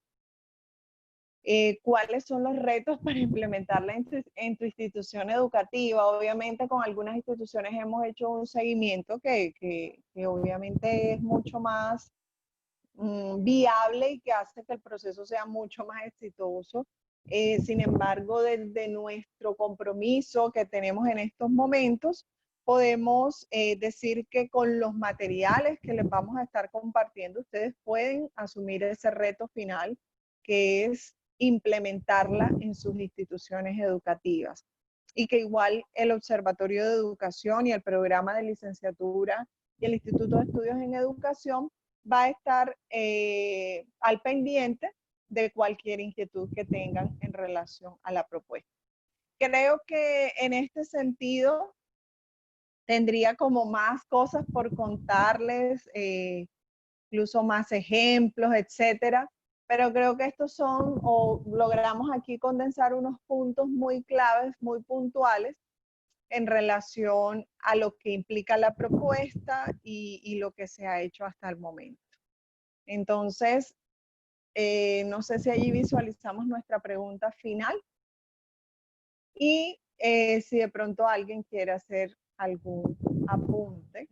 ¿cuáles son los retos para implementarla en tu institución educativa? Obviamente con algunas instituciones hemos hecho un seguimiento que obviamente es mucho más viable y que hace que el proceso sea mucho más exitoso. Sin embargo, desde nuestro compromiso que tenemos en estos momentos, podemos decir que con los materiales que les vamos a estar compartiendo, ustedes pueden asumir ese reto final, que es implementarla en sus instituciones educativas. Y que igual el Observatorio de Educación y el programa de licenciatura y el Instituto de Estudios en Educación va a estar al pendiente de cualquier inquietud que tengan en relación a la propuesta. Creo que en este sentido tendría como más cosas por contarles, incluso más ejemplos, etcétera, pero creo que estos son, o logramos aquí condensar unos puntos muy claves, muy puntuales, en relación a lo que implica la propuesta y lo que se ha hecho hasta el momento. Entonces, no sé si allí visualizamos nuestra pregunta final y si de pronto alguien quiere hacer algún apunte.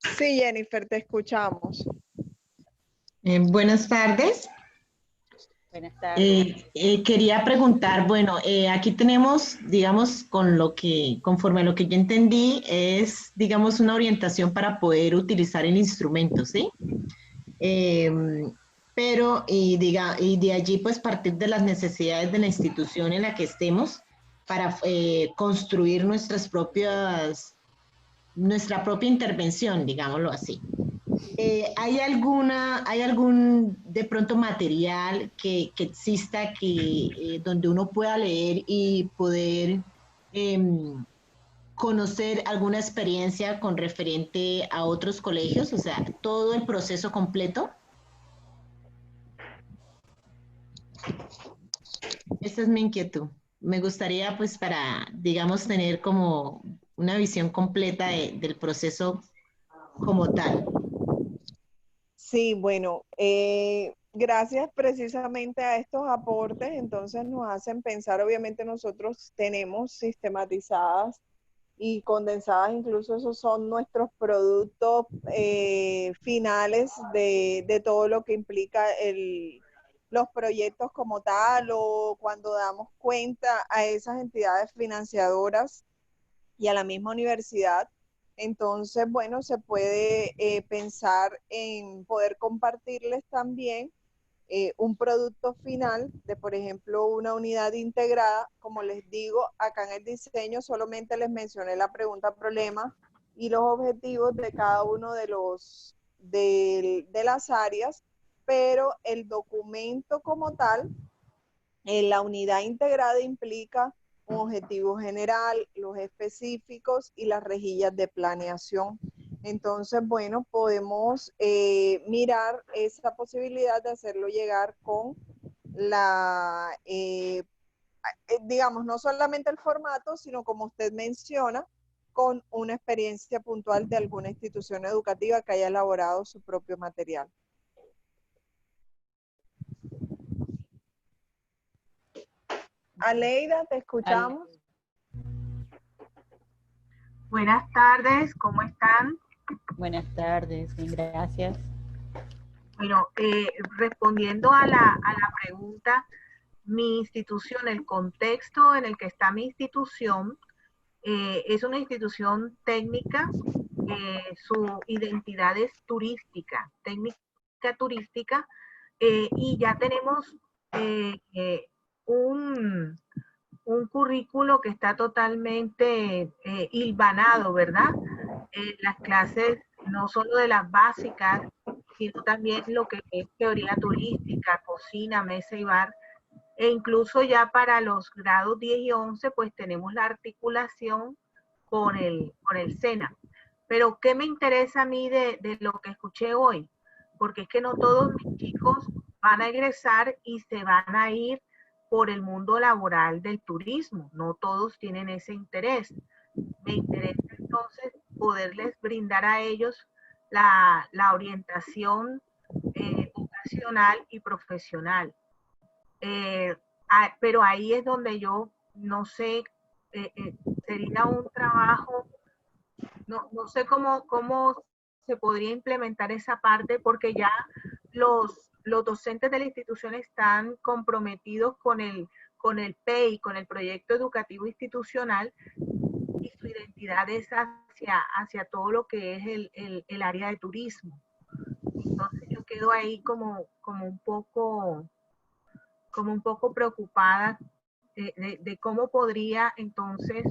Sí, Jennifer, te escuchamos. Buenas tardes. Buenas tardes. Quería preguntar, bueno, aquí tenemos, digamos, conforme a lo que yo entendí, es, digamos, una orientación para poder utilizar el instrumento, ¿sí? Pero, y de allí, pues, partir de las necesidades de la institución en la que estemos para construir nuestra propia intervención, digámoslo así. ¿Hay algún de pronto material que exista donde uno pueda leer y poder conocer alguna experiencia con referente a otros colegios? O sea, todo el proceso completo. Esa es mi inquietud. Me gustaría, pues, digamos, tener como una visión completa del proceso como tal. Sí, bueno, gracias precisamente a estos aportes, entonces nos hacen pensar, obviamente nosotros tenemos sistematizadas y condensadas, incluso esos son nuestros productos finales de todo lo que implica los proyectos como tal, o cuando damos cuenta a esas entidades financiadoras y a la misma universidad. Entonces, bueno, se puede pensar en poder compartirles también un producto final de, por ejemplo, una unidad integrada. Como les digo, acá en el diseño solamente les mencioné la pregunta problema y los objetivos de cada uno de las áreas, pero el documento como tal, la unidad integrada implica un objetivo general, los específicos y las rejillas de planeación. Entonces, bueno, podemos mirar esa posibilidad de hacerlo llegar con digamos, no solamente el formato, sino como usted menciona, con una experiencia puntual de alguna institución educativa que haya elaborado su propio material. Aleida, te escuchamos. Buenas tardes, ¿cómo están? Buenas tardes, bien, gracias. Bueno, respondiendo a la pregunta, mi institución, el contexto en el que está mi institución, es una institución técnica, su identidad es turística, técnica turística, y ya tenemos un currículo que está totalmente hilvanado, ¿verdad? Las clases no solo de las básicas, sino también lo que es teoría turística, cocina, mesa y bar, e incluso ya para los grados 10 y 11, pues tenemos la articulación con el SENA. Pero, ¿qué me interesa a mí de lo que escuché hoy? Porque es que no todos mis chicos van a egresar y se van a ir por el mundo laboral del turismo. No todos tienen ese interés. Me interesa entonces poderles brindar a ellos la orientación vocacional y profesional. Pero ahí es donde yo no sé, sería un trabajo, no sé cómo se podría implementar esa parte, porque ya los docentes de la institución están comprometidos con el PEI, con el proyecto educativo institucional, y su identidad es hacia todo lo que es el área de turismo. Entonces yo quedo ahí como un poco preocupada de cómo podría entonces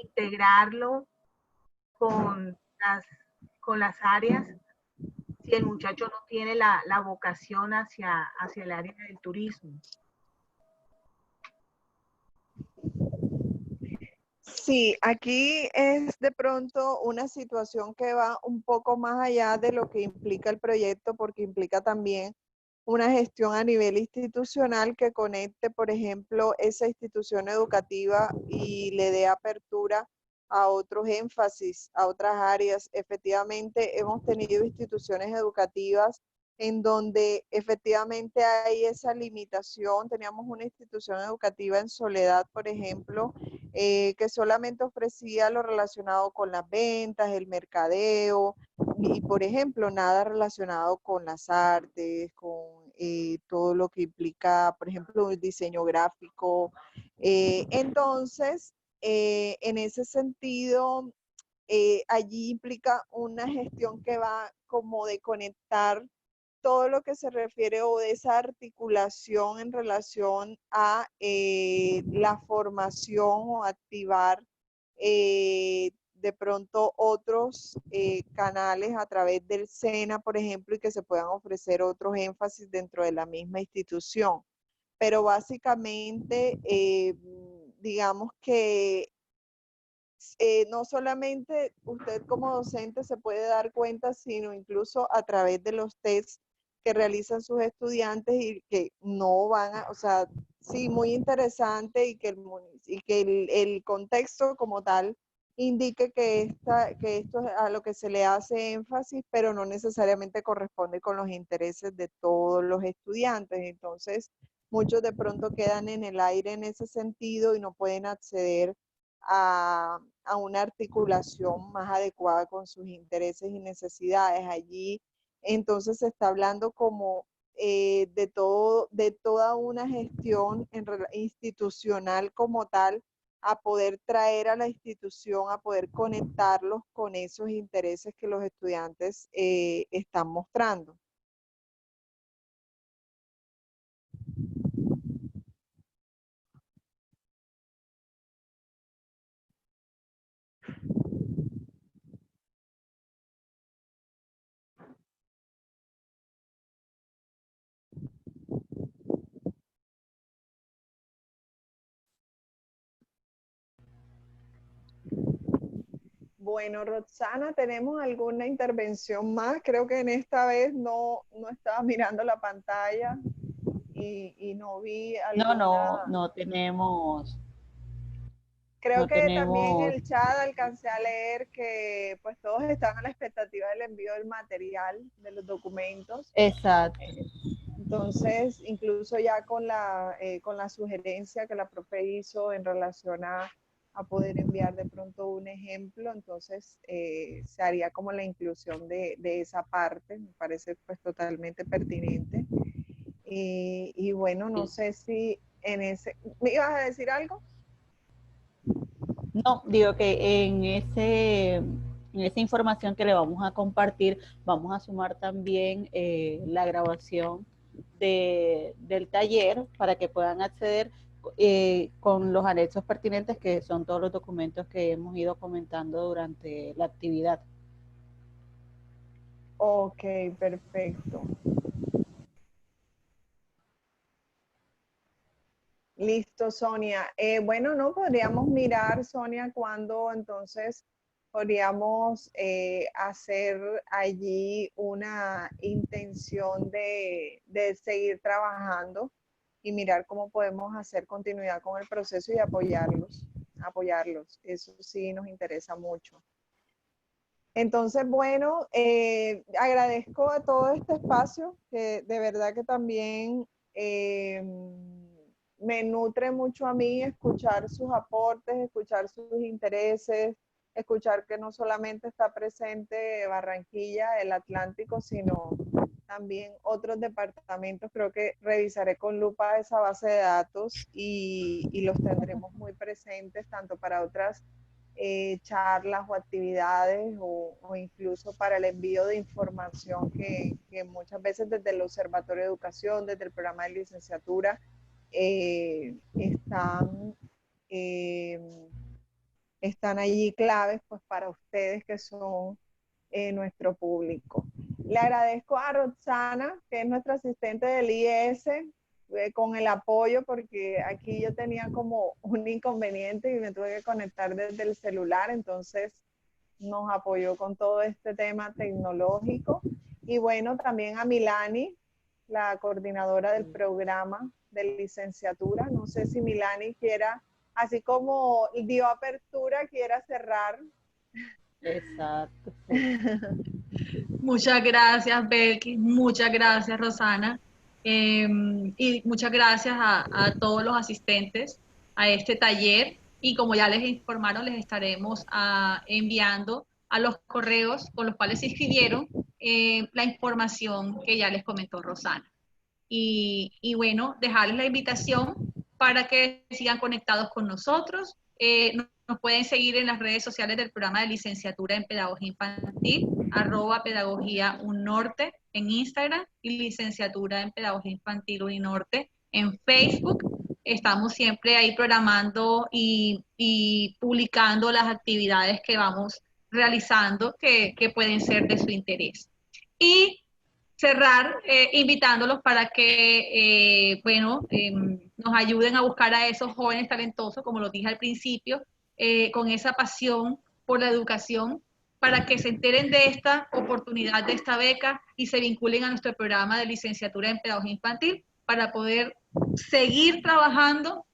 integrarlo con las áreas si el muchacho no tiene la vocación hacia el área del turismo. Sí, aquí es de pronto una situación que va un poco más allá de lo que implica el proyecto, porque implica también una gestión a nivel institucional que conecte, por ejemplo, esa institución educativa y le dé apertura a otros énfasis, a otras áreas. Efectivamente, hemos tenido instituciones educativas en donde efectivamente hay esa limitación. Teníamos una institución educativa en Soledad, por ejemplo, que solamente ofrecía lo relacionado con las ventas, el mercadeo, y por ejemplo, nada relacionado con las artes, con todo lo que implica, por ejemplo, el diseño gráfico. Entonces, en ese sentido, allí implica una gestión que va como de conectar todo lo que se refiere o de esa articulación en relación a la formación o activar de pronto otros canales a través del SENA, por ejemplo, y que se puedan ofrecer otros énfasis dentro de la misma institución. Pero básicamente, digamos que no solamente usted como docente se puede dar cuenta, sino incluso a través de los tests que realizan sus estudiantes y que no van a, o sea, sí, muy interesante y que el contexto como tal indique que esto es a lo que se le hace énfasis, pero no necesariamente corresponde con los intereses de todos los estudiantes. Entonces, muchos de pronto quedan en el aire en ese sentido y no pueden acceder a una articulación más adecuada con sus intereses y necesidades. Allí entonces se está hablando como de toda una gestión institucional como tal, a poder traer a la institución, a poder conectarlos con esos intereses que los estudiantes están mostrando. Bueno, Roxana, ¿tenemos alguna intervención más? Creo que en esta vez no estaba mirando la pantalla y no vi alguna... No tenemos. Creo No que también tenemos. el chat alcancé a leer que pues todos están a la expectativa del envío del material, de los documentos. Exacto. Entonces, incluso ya con la sugerencia que la profe hizo en relación a poder enviar de pronto un ejemplo, entonces se haría como la inclusión de esa parte, me parece pues totalmente pertinente. Y bueno, no sé si en ese... ¿Me ibas a decir algo? No, digo que en esa información que le vamos a compartir, vamos a sumar también la grabación del taller para que puedan acceder con los anexos pertinentes, que son todos los documentos que hemos ido comentando durante la actividad. Ok, perfecto. Listo, Sonia. Bueno, no podríamos mirar, Sonia, cuándo entonces podríamos hacer allí una intención de seguir trabajando y mirar cómo podemos hacer continuidad con el proceso y apoyarlos. Eso sí nos interesa mucho. Entonces, bueno, agradezco a todo este espacio, que de verdad que también me nutre mucho a mí escuchar sus aportes, escuchar sus intereses, escuchar que no solamente está presente Barranquilla, el Atlántico, sino también otros departamentos. Creo que revisaré con lupa esa base de datos y los tendremos muy presentes tanto para otras charlas o actividades o incluso para el envío de información que muchas veces desde el Observatorio de Educación, desde el programa de licenciatura, están allí claves pues para ustedes que son nuestro público. Le agradezco a Roxana, que es nuestra asistente del IES, con el apoyo, porque aquí yo tenía como un inconveniente y me tuve que conectar desde el celular, entonces nos apoyó con todo este tema tecnológico. Y bueno, también a Milani, la coordinadora del programa de licenciatura. No sé si Milani quiera, así como dio apertura, quiera cerrar. Exacto. Muchas gracias, Belkis. Muchas gracias, Rosana. Y muchas gracias a todos los asistentes a este taller. y como ya les informaron, les estaremos enviando a los correos con los cuales se inscribieron la información que ya les comentó Rosana. Y bueno, dejarles la invitación para que sigan conectados con nosotros. Nos pueden seguir en las redes sociales del programa de licenciatura en Pedagogía Infantil, @Pedagogía Unorte en Instagram y licenciatura en Pedagogía Infantil Uninorte en Facebook. Estamos siempre ahí programando y publicando las actividades que vamos realizando que pueden ser de su interés. Y cerrar invitándolos para que, nos ayuden a buscar a esos jóvenes talentosos, como lo dije al principio, con esa pasión por la educación, para que se enteren de esta oportunidad, de esta beca, y se vinculen a nuestro programa de licenciatura en Pedagogía Infantil, para poder seguir trabajando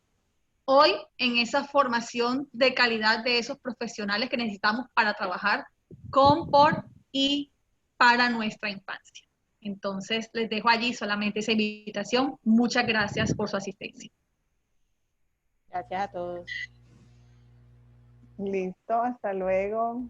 hoy en esa formación de calidad de esos profesionales que necesitamos para trabajar con, por y para nuestra infancia. Entonces, les dejo allí solamente esa invitación. Muchas gracias por su asistencia. Gracias a todos. Listo, hasta luego.